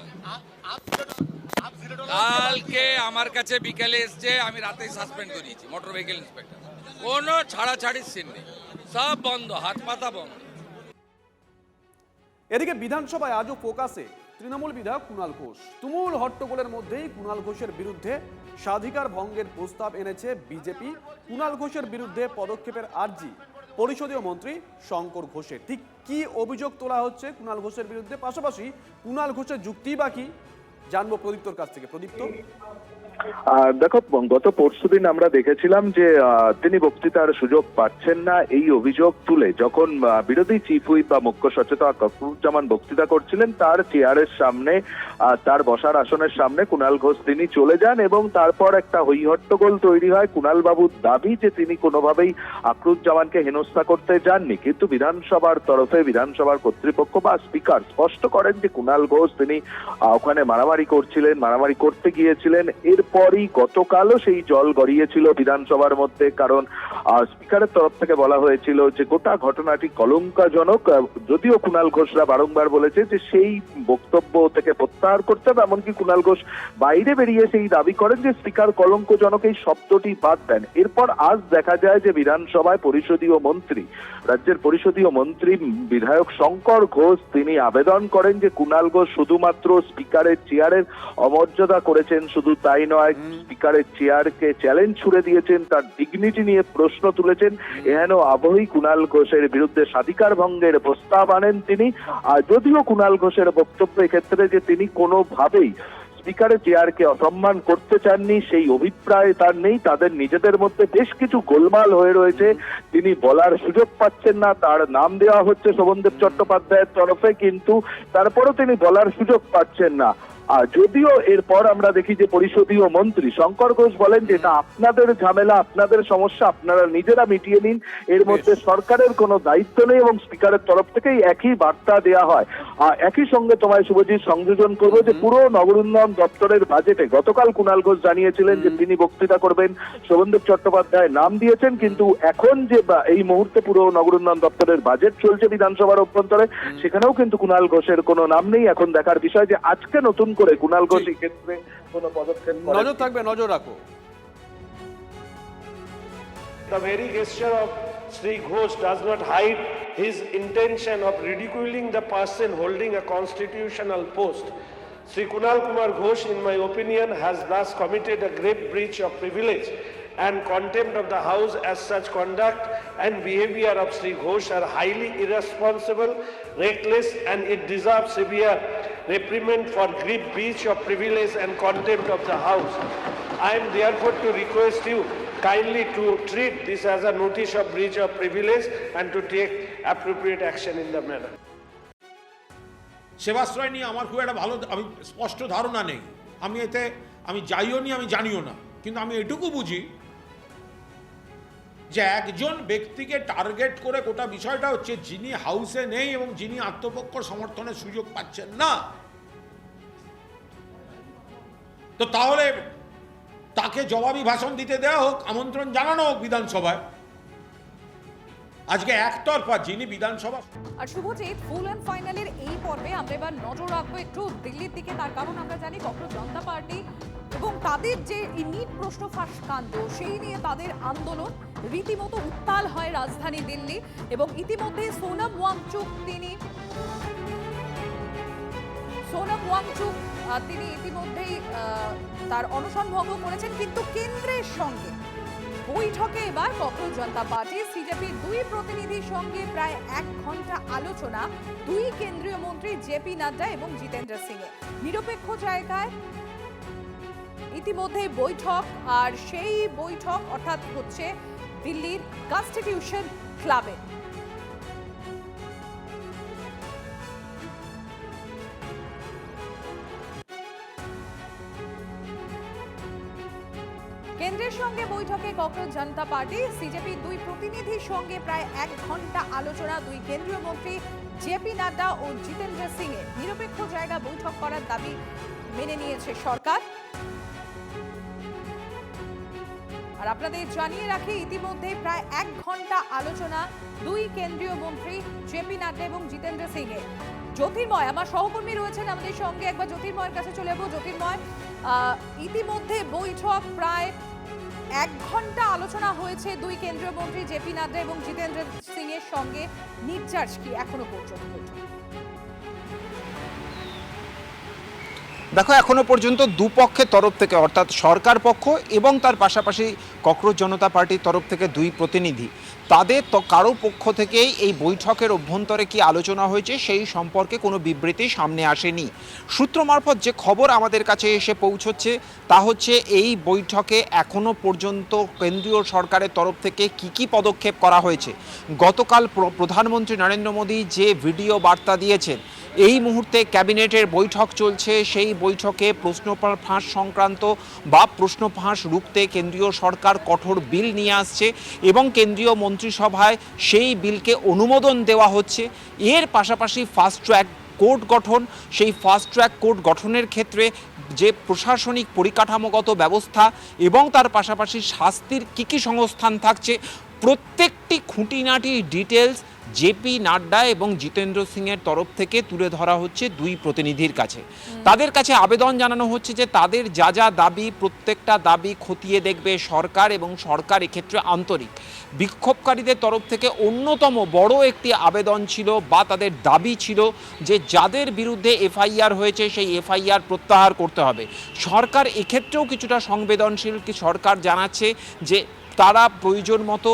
কালকে আমার কাছে বিকেলে এসছে, আমি রাতেই সাসপেন্ড করিয়েছি মোটর ভেহিকেল ইন্সপেক্টর। কোনো ছাড়াছাড়ির সিন নেই, সব বন্ধ, হাত পাতা বন্ধ। এদিকে বিধানসভায় আজও ফোকাসে তৃণমূল বিধায়ক কুণাল ঘোষ। তুমুল হট্টগোলের মধ্যেই কুণাল ঘোষের বিরুদ্ধে স্বাধিকার ভঙ্গের প্রস্তাব এনেছে বিজেপি। কুণাল ঘোষের বিরুদ্ধে পদক্ষেপের আর্জি পরিষদীয় মন্ত্রী শঙ্কর ঘোষের। ঠিক কি অভিযোগ তোলা হচ্ছে কুণাল ঘোষের বিরুদ্ধে, পাশাপাশি কুণাল ঘোষের যুক্তি বা কি, জানবো প্রদীপ্তর কাছ থেকে। প্রদীপ্ত, দেখো, গত পরশুদিন আমরা দেখেছিলাম যে তিনি বক্তৃতার সুযোগ পাচ্ছেন না, এই অভিযোগ তুলে যখন বিরোধী চিফ হুইপ বা মুখ্য সচেতক গফুরুজ্জামান বক্তৃতা করছিলেন, তার চেয়ারের সামনে, তার বসার আসনের সামনে কুণাল ঘোষ তিনি চলে যান এবং তারপর একটা হইহট্টগোল তৈরি হয়। কুণাল বাবুর দাবি যে তিনি কোনোভাবেই আক্রুজ্জামানকে হেনস্থা করতে যাননি, কিন্তু বিধানসভার তরফে বিধানসভার কর্তৃপক্ষ বা স্পিকার স্পষ্ট করেন যে কুণাল ঘোষ তিনি ওখানে মারামারি করছিলেন, মারামারি করতে গিয়েছিলেন। এরপরই গতকালও সেই জল গড়িয়েছিল বিধানসভার মধ্যে, কারণ স্পিকারের তরফ থেকে বলা হয়েছিল যে গোটা ঘটনাটি কলঙ্কজনক। যদিও কুণাল ঘোষরা বারংবার বলেছে যে সেই বক্তব্য থেকে প্রত্যাহার করতে হবে, এমনকি কুণাল ঘোষ বাইরে বেরিয়ে সেই দাবি করেন যে স্পিকার কলঙ্কজনক এই শব্দটি বাদ দেন। এরপর আজ দেখা যায় যে বিধানসভায় পরিষদীয় মন্ত্রী, রাজ্যের পরিষদীয় মন্ত্রী বিধায়ক শঙ্কর ঘোষ তিনি আবেদন করেন যে কুণাল ঘোষ শুধুমাত্র স্পিকারের চেয়ারের অমর্যাদা করেছেন, শুধু তাই নয়, স্পিকারের চেয়ারকে চ্যালেঞ্জ ছুড়ে দিয়েছেন, তার ডিগনিটি নিয়ে প্রশ্ন তুলেছেন। এহেন আবহেই কুণাল ঘোষের বিরুদ্ধে স্বাধিকার ভঙ্গের প্রস্তাব আনেন তিনি। যদিও কুণাল ঘোষের বক্তব্য এক্ষেত্রে যে তিনি কোনোভাবেই স্পিকারের চেয়ারকে অসম্মান করতে চাননি সেই অভিপ্রায় তার নেই। তাদের নিজেদের মধ্যে বেশ কিছু গোলমাল হয়ে রয়েছে, তিনি বলার সুযোগ পাচ্ছেন না। তার নাম দেওয়া হচ্ছে শোভনদেব চট্টোপাধ্যায়ের তরফে, কিন্তু তারপরও তিনি বলার সুযোগ পাচ্ছেন না। যদিও এরপর আমরা দেখি যে পরিষদীয় মন্ত্রী শঙ্কর ঘোষ বলেন যে এটা আপনাদের ঝামেলা, আপনাদের সমস্যা, আপনারা নিজেরা মিটিয়ে নিন, এর মধ্যে সরকারের কোনো দায়িত্ব নেই এবং স্পিকারের তরফ থেকেই একই বার্তা দেওয়া হয়। একই সঙ্গে তোমায় শুভজিৎ সংযোজন করবো যে পুরো নগর উন্নয়ন দপ্তরের বাজেটে গতকাল কুণাল ঘোষ জানিয়েছিলেন যে তিনি বক্তৃতা করবেন, শোভনদেব চট্টোপাধ্যায় নাম দিয়েছেন, কিন্তু এখন যে এই মুহূর্তে পুরো নগর উন্নয়ন দপ্তরের বাজেট চলছে বিধানসভার অভ্যন্তরে, সেখানেও কিন্তু কুণাল ঘোষের কোনো নাম নেই। এখন দেখার বিষয় যে আজকে নতুন করে কুণাল ঘোষ এই ক্ষেত্রে কোনো পদক্ষেপ নজর থাকবে, নজর রাখো। the very gesture of Sri Ghosh does not hide his intention of ridiculing the person holding a constitutional post. Sri Kunal Kumar Ghosh, in my opinion, has thus committed a grave breach of privilege and contempt of the House, as such conduct and behavior of Sri Ghosh are highly irresponsible, reckless, and it deserves severe reprimand for grave breach of privilege and contempt of the House. I am therefore to request you kindly to treat this as a notice of breach of privilege and to take appropriate action in the manner. Sebashray নিয়ে আমার খুব একটা ভালো আমি স্পষ্ট ধারণা নেই, আমি যাইও নি, আমি জানিও না, কিন্তু আমি এটুকু বুঝি যে একজন ব্যক্তিকে টার্গেট করে গোটা বিষয়টা হচ্ছে যিনি হাউসে নেই এবং যিনি আত্মপক্ষ সমর্থনের সুযোগ পাচ্ছেন না। তো তাহলে তাকে জবাবি ভাষণ দিতে দেওয়া হোক, আমন্ত্রণ জানানো হোক বিধানসভায়। আজকে একতরফা যিনি বিধানসভা। আর শুভজিৎ, ফুল অ্যান্ড ফাইনালের এই পর্বে আমরা এবার নজর রাখবো একটু দিল্লির দিকে, তার কারণ আমরা জানি কখনো জনতা পার্টি এবং তাদের যে নিট প্রশ্ন ফাঁস কাণ্ড সেই নিয়ে তাদের আন্দোলন রীতিমতো উত্তাল হয় রাজধানী দিল্লি। এবং ইতিমধ্যে সোনাম ওয়াংচুক তিনি ইতিমধ্যেই তার অনশন ভঙ্গ করেছেন, কিন্তু কেন্দ্রের সঙ্গে বৈঠকে এবার কখনো জনতা পার্টি সিজেপির দুই প্রতিনিধির সঙ্গে প্রায় 1 ঘন্টা আলোচনা দুই কেন্দ্রীয় মন্ত্রী জেপি নাড্ডা এবং জিতেন্দ্র সিং এর নিরপেক্ষ জায়গায় ইতিমধ্যে বৈঠক। আর সেই বৈঠক অর্থাৎ হচ্ছে দিল্লির কনস্টিটিউশন ক্লাবে। কেন্দ্রের সঙ্গে বৈঠকে ককরোচ জনতা পার্টি সিজেপি দুই প্রতিনিধির সঙ্গে প্রায় 1 ঘন্টা আলোচনা দুই কেন্দ্রীয় মন্ত্রী জেপি নাড্ডা ও জিতেন্দ্র সিং এর নিরপেক্ষ জায়গা বৈঠক করার দাবি মেনে নিয়েছে সরকার। আর আপনাদের জানিয়ে রাখি ইতিমধ্যে প্রায় 1 ঘন্টা আলোচনা দুই কেন্দ্রীয় মন্ত্রী জেপি নাড্ডা এবং জিতেন্দ্র সিং এর। জ্যোতির্ময় আমার সহকর্মী রয়েছেন আমাদের সঙ্গে, একবার জ্যোতির্ময়ের কাছে চলে যাবো। জ্যোতির্ময়, ইতিমধ্যে বৈঠক প্রায় 1 ঘন্টা আলোচনা হয়েছে দুই কেন্দ্রীয় মন্ত্রী জেপি নাড্ডা এবং জিতেন্দ্র সিং এর সঙ্গে, নির্যাস কি এখনো পর্যন্ত? দেখো, এখনো পর্যন্ত দুপক্ষের তরফ থেকে অর্থাৎ সরকার পক্ষ এবং তার পাশাপাশি ককরোচ জনতা পার্টির তরফ থেকে দুই প্রতিনিধি, তাদের তো কারো পক্ষ থেকেই এই বৈঠকের অভ্যন্তরে কি আলোচনা হয়েছে সেই সম্পর্কে কোনো বিবৃতি সামনে আসেনি। সূত্র মারফত যে খবর আমাদের কাছে এসে পৌঁছচ্ছে তা হচ্ছে এই বৈঠকে এখনো পর্যন্ত কেন্দ্রীয় সরকারের তরফ থেকে কি পদক্ষেপ করা হয়েছে। গতকাল প্রধানমন্ত্রী নরেন্দ্র মোদী যে ভিডিও বার্তা দিয়েছেন, এই মুহূর্তে ক্যাবিনেটের বৈঠক চলছে, সেই বৈঠকে প্রশ্ন ফাঁস সংক্রান্ত বা প্রশ্ন ফাঁস রুখতে কেন্দ্রীয় সরকার কঠোর বিল নিয়ে আসছে এবং কেন্দ্রীয় মন্ত্রিসভায় সেই বিলকে অনুমোদন দেওয়া হচ্ছে। এর পাশাপাশি ফাস্ট ট্র্যাক কোর্ট গঠন, সেই ফাস্ট ট্র্যাক কোর্ট গঠনের ক্ষেত্রে যে প্রশাসনিক পরিকাঠামোগত ব্যবস্থা এবং তার পাশাপাশি শাস্তির কী সংস্থান থাকছে, প্রত্যেকটি খুঁটিনাটি ডিটেলস জেপি নাড্ডা এবং জিতেন্দ্র সিং এর তরফ থেকে তুলে ধরা হচ্ছে দুই প্রতিনিধির কাছে। তাদের কাছে আবেদন জানানো হচ্ছে যে তাদের যা যা দাবি, প্রত্যেকটা দাবি খতিয়ে দেখবে সরকার এবং সরকার এক্ষেত্রে আন্তরিক। বিক্ষোভকারীদের তরফ থেকে অন্যতম বড় একটি আবেদন ছিল বা তাদের দাবি ছিল যে যাদের বিরুদ্ধে এফআইআর হয়েছে সেই এফআইআর প্রত্যাহার করতে হবে। সরকার এক্ষেত্রেও কিছুটা সংবেদনশীল, কি সরকার জানাচ্ছে যে তারা প্রয়োজন মতো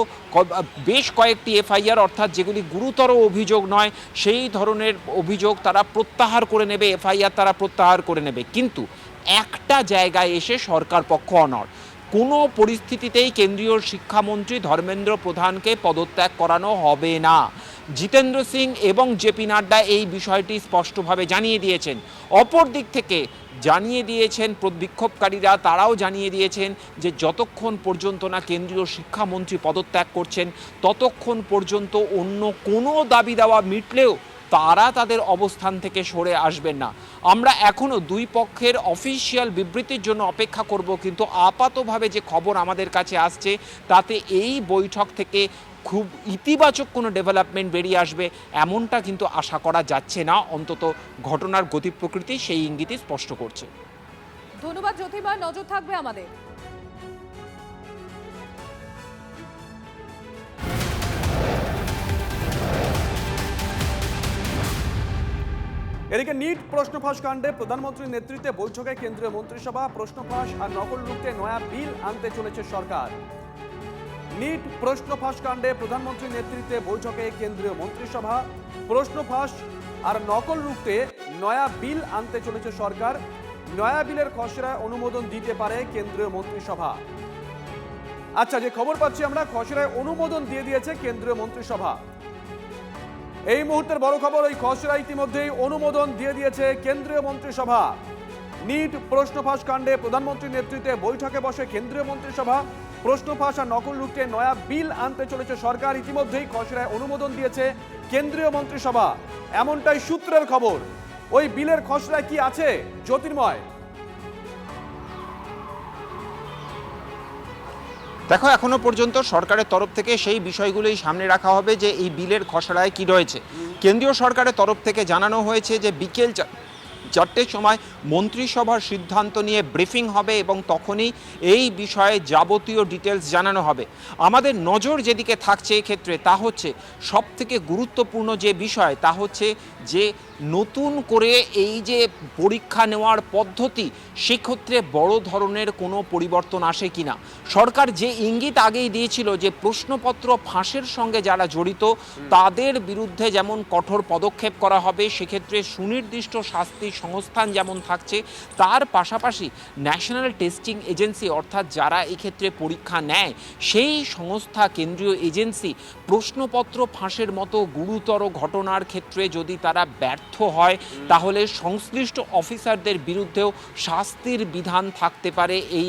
বেশ কয়েকটি এফআইআর অর্থাৎ যেগুলি গুরুতর অভিযোগ নয় সেই ধরনের অভিযোগ তারা প্রত্যাহার করে নেবে, এফআইআর তারা প্রত্যাহার করে নেবে। কিন্তু একটা জায়গায় এসে সরকার পক্ষ অনড়, কোনো পরিস্থিতিতেই কেন্দ্রীয় শিক্ষামন্ত্রী ধর্মেন্দ্র প্রধানকে পদত্যাগ করানো হবে না। জিতেন্দ্র সিং এবং জেপি নাড্ডা এই বিষয়টি স্পষ্টভাবে জানিয়ে দিয়েছেন। অপর দিক থেকে জানিয়ে দিয়েছেন বিক্ষোভকারীরা, তারাও জানিয়ে দিয়েছেন যে যতক্ষণ পর্যন্ত না কেন্দ্রীয় শিক্ষামন্ত্রী পদত্যাগ করছেন ততক্ষণ পর্যন্ত অন্য কোনো দাবি দাওয়া মিটলেও তারা তাদের অবস্থান থেকে সরে আসবেন না। আমরা এখনও দুই পক্ষের অফিসিয়াল বিবৃতির জন্য অপেক্ষা করব, কিন্তু আপাতভাবে যে খবর আমাদের কাছে আসছে তাতে এই বৈঠক থেকে খুব ইতিবাচক কোনো ডেভেলপমেন্ট বেরিয়ে আসবে এমনটা কিন্তু আশা করা যাচ্ছে না। অন্তত ঘটনার গতি প্রকৃতি সেই ইঙ্গিতই স্পষ্ট করছে। ধন্যবাদ জ্যোতির্ময়, নজর থাকবে আমাদের। এদিকে নিট প্রশ্ন ফাঁস কাণ্ডে প্রধানমন্ত্রীর নেতৃত্বে বৈঠকে কেন্দ্রীয় মন্ত্রিসভা। প্রশ্ন ফাঁস আর নকল রুখতে নয়া বিল আনতে চলেছে সরকার। নিট প্রশ্ন ফাঁস কাণ্ডে প্রধানমন্ত্রীর নেতৃত্বে বৈঠকে কেন্দ্রীয় মন্ত্রিসভা। প্রশ্ন ফাঁস আর নকল রুখতে নয়া বিল আনতে চলেছে সরকার। নয়া বিলের খসড়ায় অনুমোদন দিতে পারে কেন্দ্রীয় মন্ত্রিসভা। আচ্ছা, যে খবর পাচ্ছি আমরা, খসড়ায় অনুমোদন দিয়ে দিয়েছে কেন্দ্রীয় মন্ত্রিসভা। এই মুহূর্তের বড় খবর, ওই খসড়া ইতিমধ্যেই অনুমোদন দিয়ে দিয়েছে কেন্দ্রীয় মন্ত্রিসভা। নিট প্রশ্ন ফাঁস কাণ্ডে প্রধানমন্ত্রীর নেতৃত্বে বৈঠকে বসে কেন্দ্রীয় মন্ত্রিসভা। প্রশ্ন ফাঁস আর নকল রুখতে নয়া বিল আনতে চলেছে সরকার। ইতিমধ্যেই খসড়ায় অনুমোদন দিয়েছে কেন্দ্রীয় মন্ত্রিসভা, এমনটাই সূত্রের খবর। ওই বিলের খসড়ায় কি আছে জ্যোতির্ময়? দেখো, এখনো পর্যন্ত সরকারের তরফ থেকে সেই বিষয়গুলোই সামনে রাখা হবে যে এই বিলের খসড়ায় কি রয়েছে। কেন্দ্রীয় সরকারের তরফ থেকে জানানো হয়েছে যে বিকেল 4টের সময় মন্ত্রিসভার সিদ্ধান্ত নিয়ে ব্রিফিং হবে এবং তখনই এই বিষয়ে যাবতীয় ডিটেলস জানানো হবে। আমাদের নজর যেদিকে থাকছে এক্ষেত্রে তা হচ্ছে সবথেকে গুরুত্বপূর্ণ যে বিষয়, তা হচ্ছে যে নতুন করে এই যে পরীক্ষা নেওয়ার পদ্ধতি, সেক্ষেত্রে বড় ধরনের কোনো পরিবর্তন আসে কিনা। সরকার যে ইঙ্গিত আগেই দিয়েছিল যে প্রশ্নপত্র ফাঁসের সঙ্গে যারা জড়িত তাদের বিরুদ্ধে যেমন কঠোর পদক্ষেপ করা হবে, সেক্ষেত্রে সুনির্দিষ্ট শাস্তি সংস্থান যেমন থাকছে, তার পাশাপাশি ন্যাশনাল টেস্টিং এজেন্সি অর্থাৎ যারা এক্ষেত্রে পরীক্ষা নেয় সেই সংস্থা, কেন্দ্রীয় এজেন্সি প্রশ্নপত্র ফাঁসের মতো গুরুতর ঘটনার ক্ষেত্রে যদি তারা ব্যর্থ হয় তাহলে সংশ্লিষ্ট অফিসারদের বিরুদ্ধেও শাস্তির বিধান থাকতে পারে এই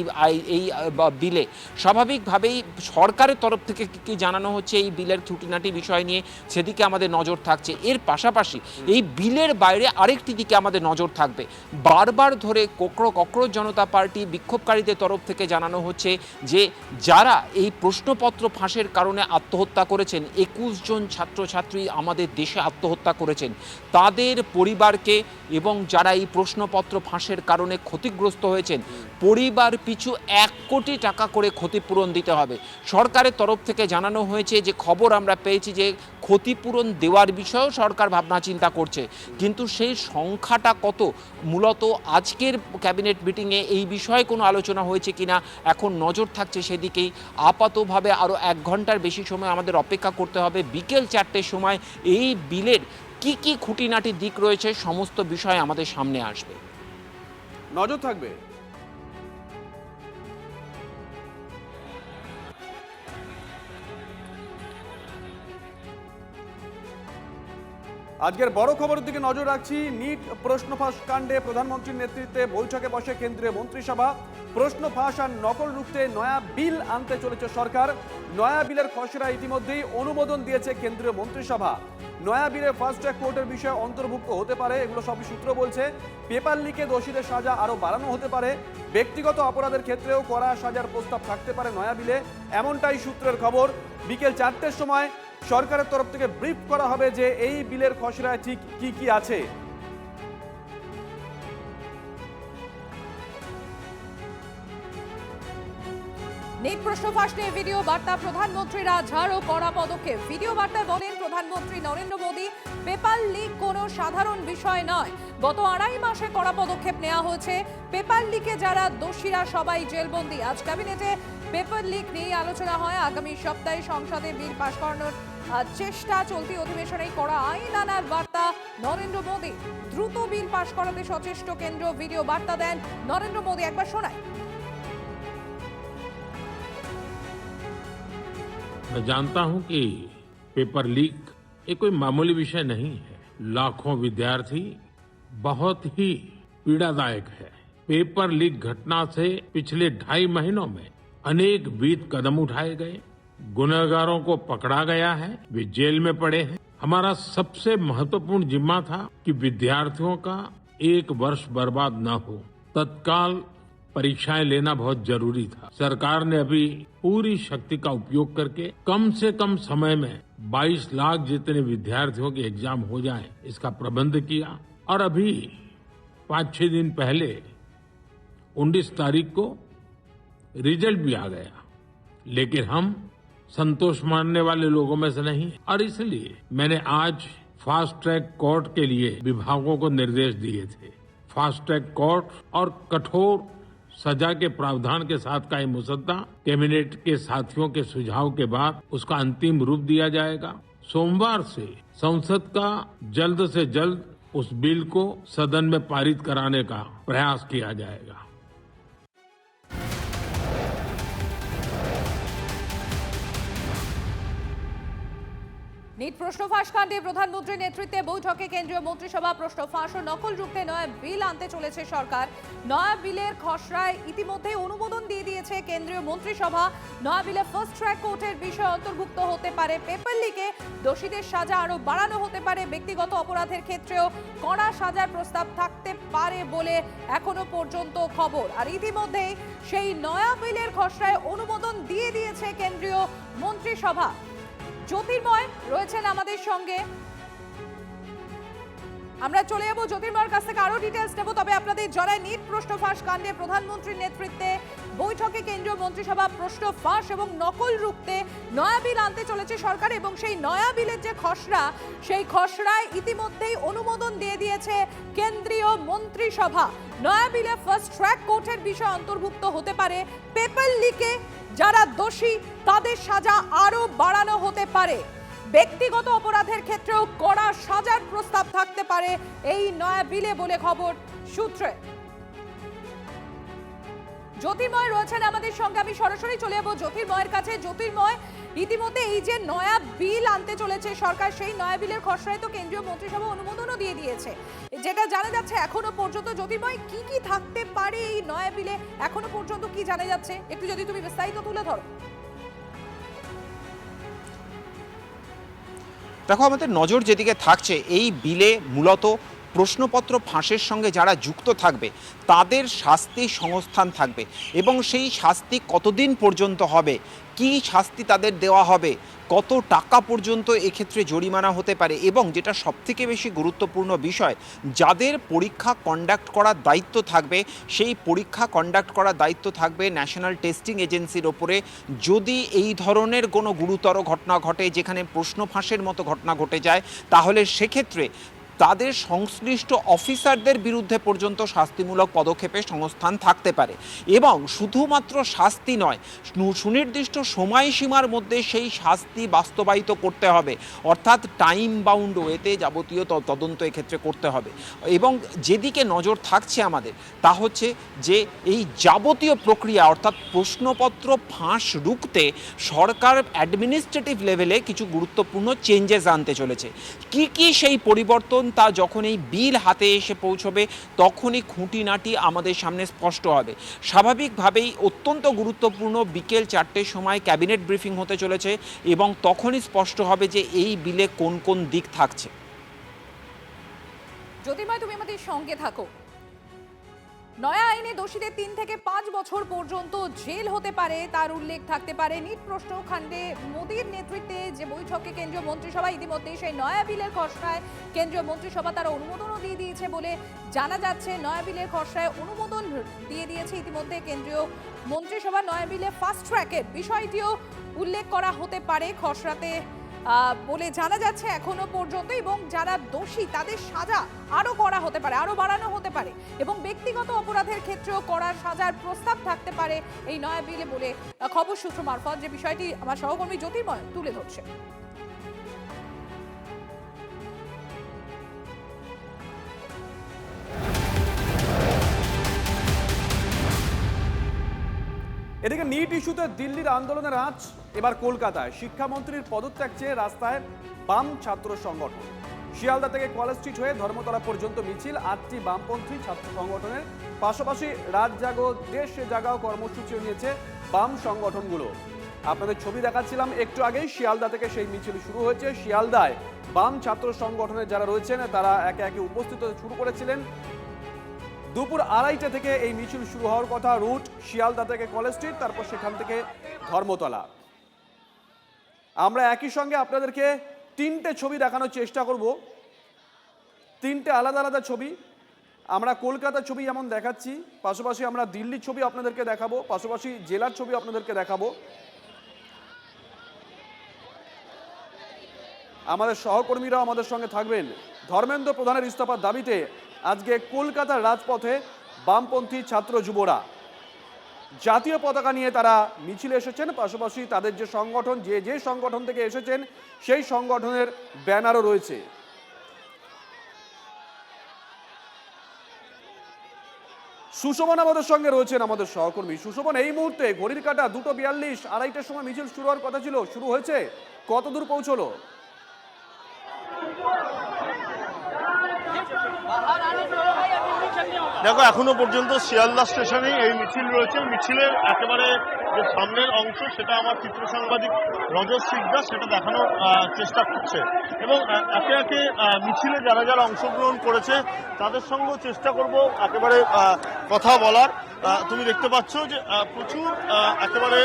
বিলে। স্বাভাবিকভাবেই সরকারের তরফ থেকে কি জানানো হচ্ছে এই বিলের খুঁটিনাটি বিষয় নিয়ে, সেদিকে আমাদের নজর থাকছে। এর পাশাপাশি এই বিলের বাইরে আরেকটি দিকে আমাদের নজর থাকবে। বারবার ধরে ককরোচ জনতা পার্টি বিক্ষোভকারীদের তরফ থেকে জানানো হচ্ছে যে যারা এই প্রশ্নপত্র ফাঁসের কারণে আত্মহত্যা করেছেন, 21 জন ছাত্রছাত্রী আমাদের দেশে আত্মহত্যা করেছেন, তাদের পরিবারকে এবং যারা এই প্রশ্নপত্র ফাঁসের কারণে ক্ষতিগ্রস্ত হয়েছেন পরিবার পিছু 1 কোটি টাকা করে ক্ষতিপূরণ দিতে হবে। সরকারের তরফ থেকে জানানো হয়েছে যে খবর আমরা পেয়েছি যে ক্ষতিপূরণ দেওয়ার বিষয়েও সরকার ভাবনা চিন্তা করছে, কিন্তু সেই সংখ্যাটা কত মূলত আজকের ক্যাবিনেট মিটিংয়ে এই বিষয়ে কোনো আলোচনা হয়েছে কিনা এখন নজর থাকছে সেদিকেই। আপাতভাবে আরও 1 ঘন্টার বেশি সময় আমাদের অপেক্ষা করতে হবে। বিকেল 4টের সময় এই বিলের কি কি খুঁটিনাটি দিক রয়েছে সমস্ত বিষয় আমাদের সামনে আসবে, নজর থাকবে। আজকের বড় খবরের দিকে নজর রাখছি। নিট প্রশ্ন ফাঁস কাণ্ডে প্রধানমন্ত্রীর নেতৃত্বে বৈঠকে বসে কেন্দ্রীয় মন্ত্রিসভা। প্রশ্ন ফাঁস আর নকল রুখতে নয়া বিল আনতে চলেছে সরকার। নয়া বিলের খসড়া ইতিমধ্যেই অনুমোদন দিয়েছে কেন্দ্রীয় মন্ত্রিসভা। নয়া বিলে ফাস্ট ট্র্যাক কোর্টের বিষয়ে অন্তর্ভুক্ত হতে পারে, এগুলো সবই সূত্র বলছে। পেপার লিকে দোষীদের সাজা আরও বাড়ানো হতে পারে। ব্যক্তিগত অপরাধের ক্ষেত্রেও কড়া সাজার প্রস্তাব থাকতে পারে নয়া বিলে, এমনটাই সূত্রের খবর। বিকেল 4টের সময় সরকারের তরফ থেকে ব্রিফ করা হবে যে এই বিলের খসড়ায় ঠিক কি কি আছে। নিট প্রশ্ন ফাঁস নিয়ে ভিডিও বার্তা, প্রধানমন্ত্রীরা ঝাড় ও কড়া পদক্ষেপ। ভিডিও বার্তায় বলেন প্রধানমন্ত্রী নরেন্দ্র মোদী, পেপার লিক কোনো সাধারণ বিষয় নয়। গত 2.5 মাসে কড়া পদক্ষেপ নেওয়া হয়েছে। পেপার লিকে যারা দোষীরা সবাই জেলবন্দি। আজ ক্যাবিনেটে পেপার লিক নিয়ে আলোচনা হয়। আগামী সপ্তাহে সংসদে বিল পাশ করানোর চেষ্টা। চলতি অধিবেশনেই করা আইন আনার বার্তা নরেন্দ্র মোদী। দ্রুত বিল পাশ করাতে সচেষ্ট কেন্দ্র। ভিডিও বার্তা দেন নরেন্দ্র মোদী, একবার শোনায়। मैं जानता हूं कि पेपर लीक ये कोई मामूली विषय नहीं है। लाखों विद्यार्थी बहुत ही पीड़ादायक है। पेपर लीक घटना से पिछले 2.5 महीनों में अनेक विध कदम उठाए गए, गुनहगारों को पकड़ा गया है, वे जेल में पड़े हैं। हमारा सबसे महत्वपूर्ण जिम्मा था कि विद्यार्थियों का 1 वर्ष बर्बाद न हो। तत्काल परीक्षाएं लेना बहुत जरूरी था। सरकार ने अभी पूरी शक्ति का उपयोग करके कम से कम समय में 22 लाख जितने विद्यार्थियों के एग्जाम हो जाए इसका प्रबंध किया। और अभी 5-6 दिन पहले 19 तारीख को रिजल्ट भी आ गया, लेकिन हम संतोष मानने वाले लोगों में से नहीं। और इसलिए मैंने आज फास्ट ट्रैक कोर्ट के लिए विभागों को निर्देश दिए थे। फास्ट ट्रैक कोर्ट और कठोर सजा के प्रावधान के साथ का ये मुसद्दा कैबिनेट के साथियों के सुझाव के बाद उसका अंतिम रूप दिया जाएगा। सोमवार से संसद का जल्द से जल्द उस बिल को सदन में पारित कराने का प्रयास किया जाएगा। নিট প্রশ্ন ফাঁস কাণ্ডে প্রধানমন্ত্রীর নেতৃত্বে বৈঠকে কেন্দ্রীয় মন্ত্রিসভা প্রশ্ন ফাঁস ও নকল রুখতে নয়া বিল আনতে চলেছে সরকার। নয়া বিলের খসড়ায় ইতিমধ্যে অনুমোদন দিয়ে দিয়েছে কেন্দ্রীয় মন্ত্রিসভা। নয়া বিলে ফার্স্ট ট্র্যাক কোর্টের বিষয় অন্তর্ভুক্ত হতে পারে পেপার লিকে, দোষীদের সাজা আরো বাড়ানো হতে পারে, ব্যক্তিগত অপরাধের ক্ষেত্রেও কড়া সাজার প্রস্তাব থাকতে পারে বলে এখনো পর্যন্ত খবর। আর ইতিমধ্যেই সেই নয়া বিলের খসড়ায় অনুমোদন দিয়ে দিয়েছে কেন্দ্রীয় মন্ত্রিসভা। জ্যোতির্ময় রয়েছেন আমাদের সঙ্গে, আমরা চলে যাবো জ্যোতির্ময়ের কাছ থেকে আরো ডিটেলস নেব। তবে আপনাদের জানাই, নিট প্রশ্ন ফাঁস কাণ্ডে প্রধানমন্ত্রীর নেতৃত্বে বৈঠকে কেন্দ্রীয় মন্ত্রিসভা প্রশ্ন ফাঁস এবং নকল রুখতে নয়া বিল আনতে চলেছে সরকার, এবং সেই নয়া বিলের যে খসড়া, সেই খসড়ায় ইতিমধ্যেই অনুমোদন দিয়ে দিয়েছে কেন্দ্রীয় মন্ত্রিসভা। নয়া বিলে ফার্স্ট ট্র্যাক কোর্টের বিষয় অন্তর্ভুক্ত হতে পারে, পেপার লিকে যারা দোষী তাদের সাজা আরো বাড়ানো হতে পারে, ব্যক্তিগত অপরাধের ক্ষেত্রেও কড়া সাজার প্রস্তাব থাকতে পারে এই নয়া বিলে বলে খবর সূত্রে। জ্যোতির্ময় রয়েছেন আমাদের সঙ্গে, আমি সরাসরি চলে যাবো জ্যোতির্ময়ের কাছে। জ্যোতির্ময়, ইতিমধ্যে এই যে নয়া বিল আনতে চলেছে সরকার, সেই নয়া বিলের খসড়ায় তো কেন্দ্রীয় মন্ত্রিসভা অনুমোদনও দিয়ে দিয়েছে, যেটা জানা যাচ্ছে এখনো পর্যন্ত। জ্যোতির্ময়, কি কি থাকতে পারে এই নয়া বিলে, এখনো পর্যন্ত কি জানা যাচ্ছে, একটু যদি তুমি বিস্তারিত তুলে ধরো। দেখো, আমাদের নজর যেদিকে থাকছে, এই বিলে মূলত প্রশ্নপত্র ফাঁসের সঙ্গে যারা যুক্ত থাকবে তাদের শাস্তি সংস্থান থাকবে, এবং সেই শাস্তি কতদিন পর্যন্ত হবে, কি শাস্তি তাদের দেওয়া হবে, কত টাকা পর্যন্ত এক্ষেত্রে জরিমানা হতে পারে, এবং যেটা সবথেকে বেশি গুরুত্বপূর্ণ বিষয়, যাদের পরীক্ষা কন্ডাক্ট করার দায়িত্ব থাকবে, সেই পরীক্ষা কন্ডাক্ট করার দায়িত্ব থাকবে ন্যাশনাল টেস্টিং এজেন্সির ওপরে। যদি এই ধরনের কোনো গুরুতর ঘটনা ঘটে, যেখানে প্রশ্ন ফাঁসের মতো ঘটনা ঘটে যায়, তাহলে সেক্ষেত্রে তাদের সংশ্লিষ্ট অফিসারদের বিরুদ্ধে পর্যন্ত শাস্তিমূলক পদক্ষেপের সংস্থান থাকতে পারে। এবং শুধুমাত্র শাস্তি নয়, সুনির্দিষ্ট সময়সীমার মধ্যে সেই শাস্তি বাস্তবায়িত করতে হবে, অর্থাৎ টাইম বাউন্ড ওয়েতে যাবতীয় তদন্ত এক্ষেত্রে করতে হবে। এবং যেদিকে নজর থাকছে আমাদের, তা হচ্ছে যে এই যাবতীয় প্রক্রিয়া, অর্থাৎ প্রশ্নপত্র ফাঁস রুখতে সরকার অ্যাডমিনিস্ট্রেটিভ লেভেলে কিছু গুরুত্বপূর্ণ চেঞ্জেস আনতে চলেছে। কি কি সেই পরিবর্তন, তা যখন এই বিল হাতে এসে পৌঁছবে তখনই খুঁটিনাটি আমাদের সামনে স্পষ্ট হবে। স্বাভাবিকভাবেই অত্যন্ত গুরুত্বপূর্ণ বিকেল 4টের সময় ক্যাবিনেট ব্রিফিং হতে চলেছে, এবং তখনই স্পষ্ট হবে যে এই বিলে কোন কোন দিক থাকছে। জ্যোতির্ময়, তুমি আমাদের সঙ্গে থাকো। নয়া আইনে দোষীদের 3 থেকে 5 বছর পর্যন্ত জেল হতে পারে, তার উল্লেখ থাকতে পারে। নিট প্রশ্ন কাণ্ডে মোদীর নেতৃত্বে যে বৈঠকে কেন্দ্রীয় মন্ত্রিসভা ইতিমধ্যেই সেই নয়া বিলের খসড়ায় কেন্দ্রীয় মন্ত্রিসভা তারা অনুমোদনও দিয়ে দিয়েছে বলে জানা যাচ্ছে। নয়া বিলের খসড়ায় অনুমোদন দিয়ে দিয়েছে ইতিমধ্যে কেন্দ্রীয় মন্ত্রিসভা। নয়া বিলে ফাস্ট ট্র্যাকের বিষয়টিও উল্লেখ করা হতে পারে খসড়াতে বলে জানা যাচ্ছে এখনো পর্যন্ত, এবং যারা দোষী তাদের সাজা আরো করা হতে পারে, আরো বাড়ানো হতে পারে, এবং ব্যক্তিগত অপরাধের ক্ষেত্রেও কড়া সাজার প্রস্তাব থাকতে পারে এই নয়া বিলে বলে খবর সূত্র মারফত, যে বিষয়টি আমার সহকর্মী জ্যোতির্ময় তুলে ধরছে। এদিকে নিট ইস্যুতে দিল্লির আন্দোলনের আঁচ এবার কলকাতায়। শিক্ষামন্ত্রীর পদত্যাগ চেয়ে রাস্তায় বাম ছাত্র সংগঠন। শিয়ালদা থেকে কলেজ স্ট্রিট হয়ে ধর্মতলা পর্যন্ত মিছিল 8টি বামপন্থী ছাত্র সংগঠনের, পাশাপাশি রাত জাগো দেশ জাগাও কর্মসূচিও নিয়েছে বাম সংগঠনগুলো। আপনাদের ছবি দেখাচ্ছিলাম একটু আগেই, শিয়ালদা থেকে সেই মিছিল শুরু হয়েছে। শিয়ালদায় বাম ছাত্র সংগঠনের যারা রয়েছেন তারা একে একে উপস্থিত হতে শুরু করেছিলেন। দুপুর 2:30 থেকে এই মিছিল শুরু হওয়ার কথা। রুট শিয়ালদা থেকে কলেজ স্ট্রিট, তারপর সেখান থেকে ধর্মতলা। আমরা একই সঙ্গে আপনাদেরকে 3টে ছবি দেখানোর চেষ্টা করব, 3টে আলাদা আলাদা ছবি। আমরা কলকাতার ছবি যেমন দেখাচ্ছি, পাশাপাশি আমরা দিল্লির ছবি আপনাদেরকে দেখাবো, পাশাপাশি জেলার ছবি আপনাদেরকে দেখাবো। আমাদের সহকর্মীরাও আমাদের সঙ্গে থাকবেন। ধর্মেন্দ্র প্রধানের ইস্তফার দাবিতে আজকে কলকাতার রাজপথে বামপন্থী ছাত্র যুবরা জাতীয় পতাকা নিয়ে তারা মিছিলে এসেছেন, পাশাপাশি তাদের যে সংগঠন যে সংগঠন থেকে এসেছেন সেই সংগঠনের ব্যানারও রয়েছে। সুশোভন আমাদের সঙ্গে রয়েছেন, আমাদের সহকর্মী। সুশোভন, এই মুহূর্তে ঘড়ির কাঁটা 2:42, 2:30টার সময় মিছিল শুরু হওয়ার কথা ছিল, শুরু হয়েছে, কত দূর পৌঁছলো? দেখো, এখনো পর্যন্ত শিয়ালদা স্টেশনে এই মিছিল রয়েছে। মিছিলের একেবারে যে সামনের অংশ সেটা আমার চিত্র সাংবাদিক রজত সিকদার সেটা দেখানোর চেষ্টা করছে, এবং একে একে মিছিলে যারা যারা অংশগ্রহণ করেছে তাদের সঙ্গেও চেষ্টা করব একেবারে কথা বলার। তুমি দেখতে পাচ্ছ যে প্রচুর একেবারে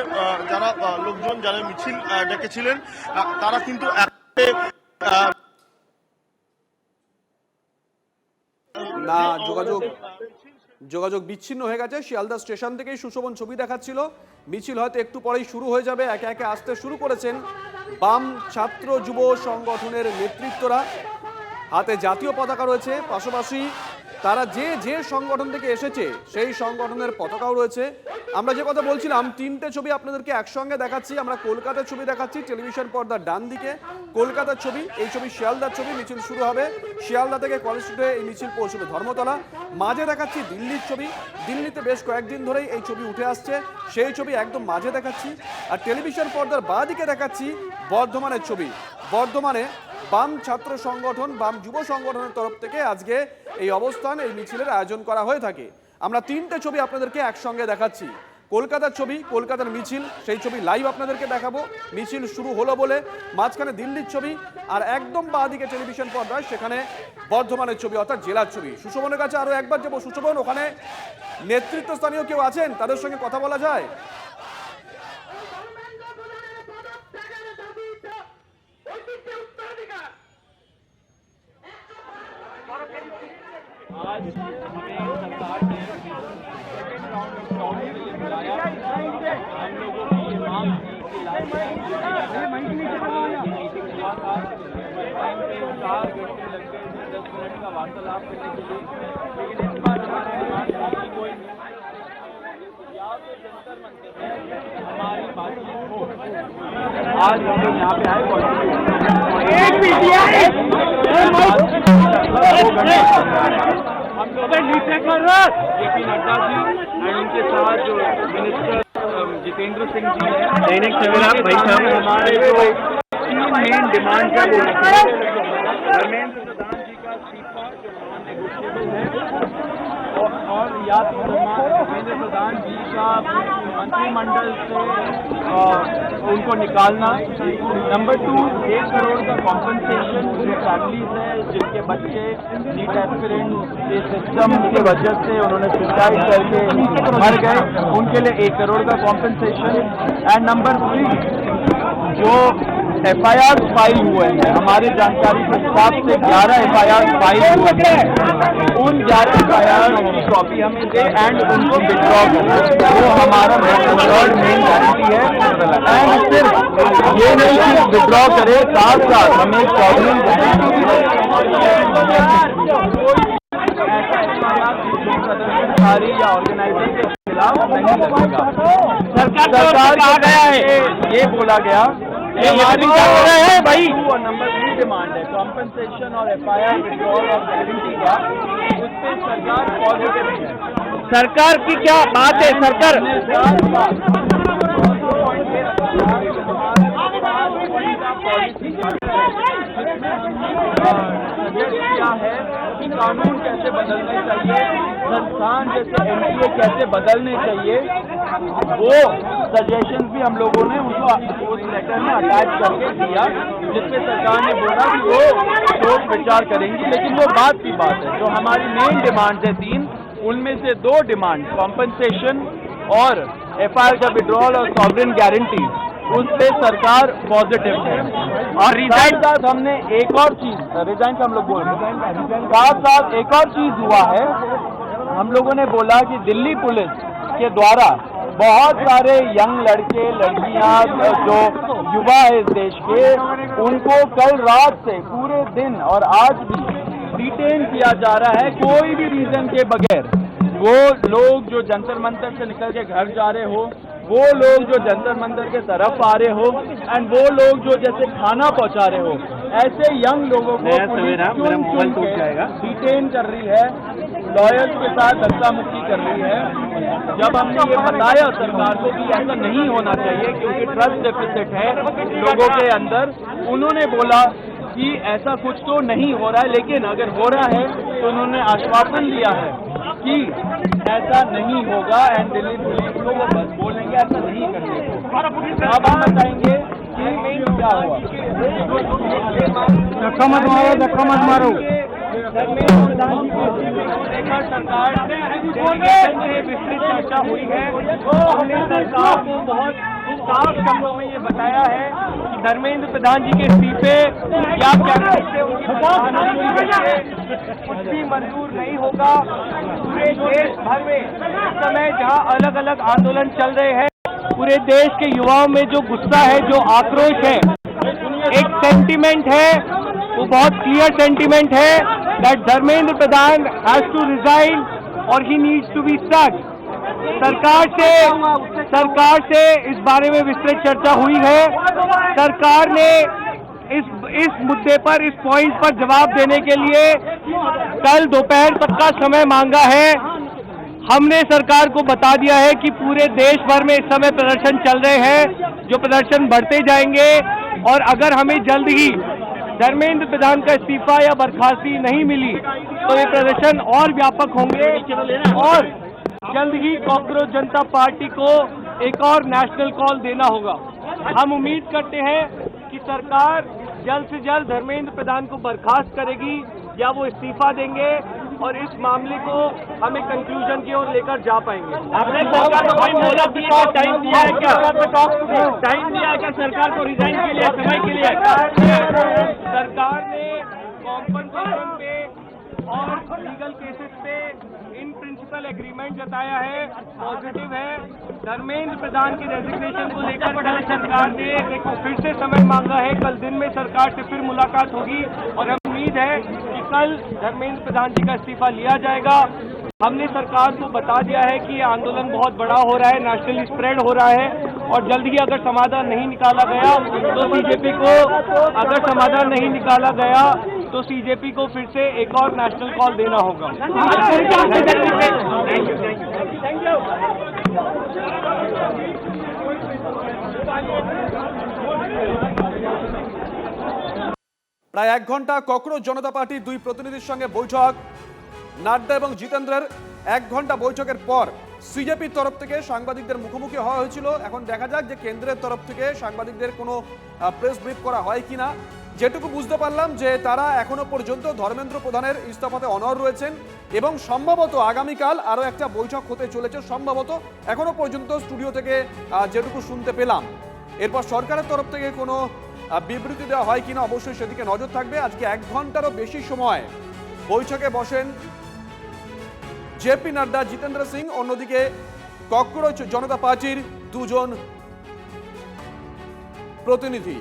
যারা লোকজন যারা মিছিল ডেকেছিলেন তারা কিন্তু না, যোগাযোগ বিচ্ছিন্ন হয়ে গেছে। শিয়ালদা স্টেশন থেকেই সুশোভন ছবি দেখাচ্ছিল। মিছিল হয়তো একটু পরেই শুরু হয়ে যাবে। একে একে আসতে শুরু করেছেন বাম ছাত্র যুব সংগঠনের নেতৃত্বরা। হাতে জাতীয় পতাকা রয়েছে, পাশাপাশি তারা যে সংগঠন থেকে এসেছে সেই সংগঠনের পতাকাও রয়েছে। আমরা যে কথা বলছিলাম, 3টে ছবি আপনাদেরকে একসঙ্গে দেখাচ্ছি। আমরা কলকাতার ছবি দেখাচ্ছি টেলিভিশন পর্দার ডান দিকে, কলকাতার ছবি, এই ছবি শিয়ালদার ছবি। মিছিল শুরু হবে শিয়ালদা থেকে, কলেজ স্ট্রিটে এই মিছিল পৌঁছবে ধর্মতলা। মাঝে দেখাচ্ছি দিল্লির ছবি, দিল্লিতে বেশ কয়েকদিন ধরেই এই ছবি উঠে আসছে, সেই ছবি একদম মাঝে দেখাচ্ছি। আর টেলিভিশন পর্দার বাঁ দিকে দেখাচ্ছি বর্ধমানের ছবি। বর্ধমানে বাম ছাত্র সংগঠন, বাম যুব সংগঠনের তরফ থেকে আজকে এই অবস্থান, এই মিছিলের আয়োজন করা হয়ে থাকে। আমরা 3টে ছবি আপনাদেরকে একসঙ্গে দেখাচ্ছি। কলকাতার ছবি, কলকাতার মিছিল, সেই ছবি লাইভ আপনাদেরকে দেখাবো। মিছিল শুরু হলো বলে মাঝখানে দিল্লির ছবি, আর একদম বাঁ দিকে টেলিভিশন পর্দায় সেখানে বর্ধমানের ছবি, অর্থাৎ জেলার ছবি। সুশোভনের কাছে আরো একবার যাবো। সুশোভন, ওখানে নেতৃত্বস্থানীয় কেউ আছেন, তাদের সঙ্গে কথা বলা যায়? आज हमें सरकार ने सेकेंड राउंड ऑफ चौधरी के लिए बुलाया। हम लोगों की ये मांग थी कि मीटिंग हुआ था, टाइम पे 4 घंटे लग गए, 10 मिनट का वार्तालाप करने के लिए, लेकिन इस बार हमारे पास कोई यहाँ पे जंतर मंतर में हमारी बातचीत हो। आज हम लोग यहाँ पे आए, जेपी नड्डा जी और उनके साथ जो मिनिस्टर जितेंद्र सिंह जी हैं, दैनिक सवेरा भाई साहब, हमारे जो 3 मेन डिमांड है वो धर्मेंद्र प्रधान जी का इस्तीफा जो नॉन नेगोशिएबल है, और याद धर्मेंद्र प्रधान जी का मंत्रिमंडल से उनको निकालना। नंबर 2, 1 करोड़ का कॉम्पनसेशन जो फैमिलीज है जिनके बच्चे नीट एस्पिरेंट के सिस्टम की वजह से उन्होंने सुसाइड करके मर गए, उनके लिए 1 करोड़ का कॉम्पनसेशन। एंड नंबर 3, जो FIR फाइल हुए हैं, हमारी जानकारी के हिसाब से 11 FIR फाइल हुए हैं, उन 11 FIR की कॉपी हमें दे एंड उनको विड्रॉ करें, वो हमारा मेन गारंटी है। एंड सिर्फ ये नहीं कि विड्रॉ करे, साथ साथ हमें प्रॉब्लम प्रदर्शनकारी या ऑर्गेनाइजर के खिलाफ नहीं लगेगा। सरकार कहा गया है, ये बोला गया है भाई। नंबर 3 डिमांड है कॉम्पनसेशन और FIR विड्रॉल और गारंटी का, उस पर सरकार पॉजिटिव है। सरकार की क्या बात है? सरकार क्या है कि कानून कैसे बदलने चाहिए, संस्थान जैसे NTA कैसे बदलने चाहिए, वो सजेशन भी हम लोगों ने उनको उस लेटर में अटैच करके दिया, जिसपे सरकार ने बोला कि वो सोच विचार करेंगी। लेकिन वो बात की बात है, जो हमारी मेन डिमांड है 3, उनमें से 2 डिमांड कॉम्पनसेशन और FIR का विड्रॉल और सॉवरेन गारंटी, उस पे सरकार पॉजिटिव है। और रिजाइन साथ हमने एक और चीज, रिजाइन का हम लोग बोल रहे हैं, साथ एक और चीज हुआ है, हम लोगों ने बोला कि दिल्ली पुलिस के द्वारा बहुत सारे यंग लड़के लड़कियां जो युवा है इस देश के, उनको कल रात से पूरे दिन और आज भी डिटेन किया जा रहा है कोई भी रीजन के बगैर। वो लोग जो जंतर मंतर से निकल के घर जा रहे हो, वो लोग जो जंतर मंतर के तरफ आ रहे हो, एंड वो लोग जो जैसे खाना पहुंचा रहे हो, ऐसे यंग लोगों को पुलिस डिटेन कर रही है, लॉयर्स के साथ धक्का मुक्की कर रही है। जब हमने ये बताया सरकार को कि ऐसा नहीं होना चाहिए क्योंकि ट्रस्ट डेफिसिट है लोगों के अंदर, उन्होंने बोला कि ऐसा कुछ तो नहीं हो रहा है, लेकिन अगर हो रहा है तो उन्होंने आश्वासन दिया है कि ऐसा नहीं होगा एंड दिल्ली पुलिस को वो बस बोलेंगे ऐसा नहीं करने को। अब हम बताएंगे कि क्या हुआ। धक्का मत मारो, धक्का मत मारो। सरकार से विस्तृत चर्चा हुई है। हमने सरकार को बहुत साफ शब्दों में ये बताया है कि धर्मेंद्र प्रधान जी के इस्तीफे या कुछ भी मंजूर नहीं होगा। पूरे देश भर में इस समय जहां अलग अलग आंदोलन चल रहे हैं, पूरे देश के युवाओं में जो गुस्सा है, जो आक्रोश है, एक सेंटिमेंट है, वो बहुत क्लियर सेंटिमेंट है that Dharmendra Pradhan has to resign और he needs to be sacked. सरकार से इस बारे में विस्तृत चर्चा हुई है। सरकार ने इस मुद्दे पर, इस पॉइंट पर जवाब देने के लिए कल दोपहर तक का समय मांगा है। हमने सरकार को बता दिया है कि पूरे देश भर में इस समय प्रदर्शन चल रहे हैं, जो प्रदर्शन बढ़ते जाएंगे और अगर हमें जल्द ही धर्मेंद्र प्रधान का इस्तीफा या बर्खास्ती नहीं मिली तो ये प्रदर्शन और व्यापक होंगे और जल्द ही कॉकरोच जनता पार्टी को एक और नेशनल कॉल देना होगा। हम उम्मीद करते हैं कि सरकार जल्द से जल्द धर्मेंद्र प्रधान को बर्खास्त करेगी या वो इस्तीफा देंगे और इस मामले को हमें कंक्लूजन की ओर लेकर जा पाएंगे। आपने सरकार को कोई मोहलत दिया, टाइम दिया है क्या? टाइम दिया है क्या सरकार को रिजाइन के लिए, समय के लिए? सरकार ने कॉम्पनसेशन पे और लीगल केसेस पे इन प्रिंसिपल एग्रीमेंट जताया है, पॉजिटिव है। धर्मेंद्र प्रधान की रेजिग्नेशन को लेकर कल सरकार ने फिर से समय मांगा है। कल दिन में सरकार से फिर मुलाकात होगी और हमें उम्मीद है कि कल धर्मेंद्र प्रधान जी का इस्तीफा लिया जाएगा। हमने सरकार को बता दिया है कि ये आंदोलन बहुत बड़ा हो रहा है, नेशनली स्प्रेड हो रहा है और जल्द ही अगर समाधान नहीं निकाला गया तो बीजेपी को, अगर समाधान नहीं निकाला गया तो सीजेपी को फिर से एक और नेशनल कॉल देना होगा। প্রায় 1 ঘন্টা ককরোচ জনতা পার্টির দুই প্রতিনিধির সঙ্গে বৈঠক। নাড্ডা এবং জিতেন্দ্রের 1 ঘন্টা বৈঠকের পর সিজেপির তরফ থেকে সাংবাদিকদের মুখোমুখি হওয়া হয়েছিল। এখন দেখা যাক যে কেন্দ্রের তরফ থেকে সাংবাদিকদের কোনো প্রেস ব্রিফ করা হয় কিনা। যেটুকু বুঝতে পারলাম যে তারা এখনো পর্যন্ত ধর্মেন্দ্র প্রধানের ইস্তফাতে অনড় রয়েছেন এবং সম্ভবত আগামীকাল আরও একটা বৈঠক হতে চলেছে সম্ভবত, এখনো পর্যন্ত স্টুডিও থেকে যেটুকু শুনতে পেলাম। এরপর সরকারের তরফ থেকে কোনো বিবৃতি দেওয়া হয় কিনা অবশ্যই সেদিকে নজর থাকবে। আজকে 1 ঘন্টারও বেশি সময় বৈঠকে বসেন জেপি নাড্ডা, জিতেন্দ্র সিং, অন্যদিকে ককরোচ জনতা পার্টির দুজন প্রতিনিধি।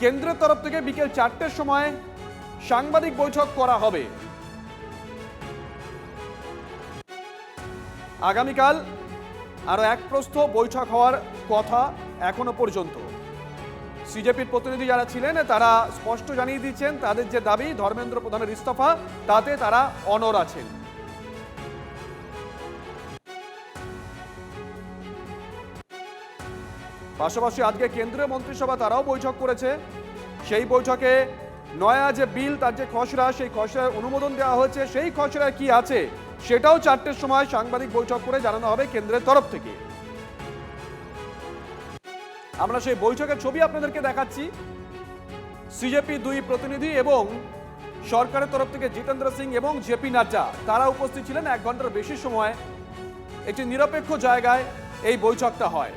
কেন্দ্রের তরফ থেকে বিকেল 4টের সময় সাংবাদিক বৈঠক করা হবে। আগামীকাল আরো এক প্রস্থ বৈঠক হওয়ার কথা এখনো পর্যন্ত। সিজেপির প্রতিনিধি যারা ছিলেন তারা স্পষ্ট জানিয়ে দিচ্ছেন তাদের যে দাবি ধর্মেন্দ্র প্রধানের ইস্তফা, তাতে তারা অনড় আছেন। পাশাপাশি আজকে কেন্দ্রীয় মন্ত্রিসভা তারাও বৈঠক করেছে। সেই বৈঠকে নয়া যে বিল, তার যে খসড়া, সেই খসড়ার অনুমোদন দেওয়া হয়েছে। সেই খসড়ায় কি আছে সেটাও 4টের সময় সাংবাদিক বৈঠক করে জানানো হবে কেন্দ্রের তরফ থেকে। আমরা সেই বৈঠকের ছবি আপনাদেরকে দেখাচ্ছি। সিজেপি দুই প্রতিনিধি এবং সরকারের তরফ থেকে জিতেন্দ্র সিং এবং জেপি নাড্ডা তারা উপস্থিত ছিলেন। 1 ঘন্টার বেশি সময় একটি নিরপেক্ষ জায়গায় এই বৈঠকটা হয়।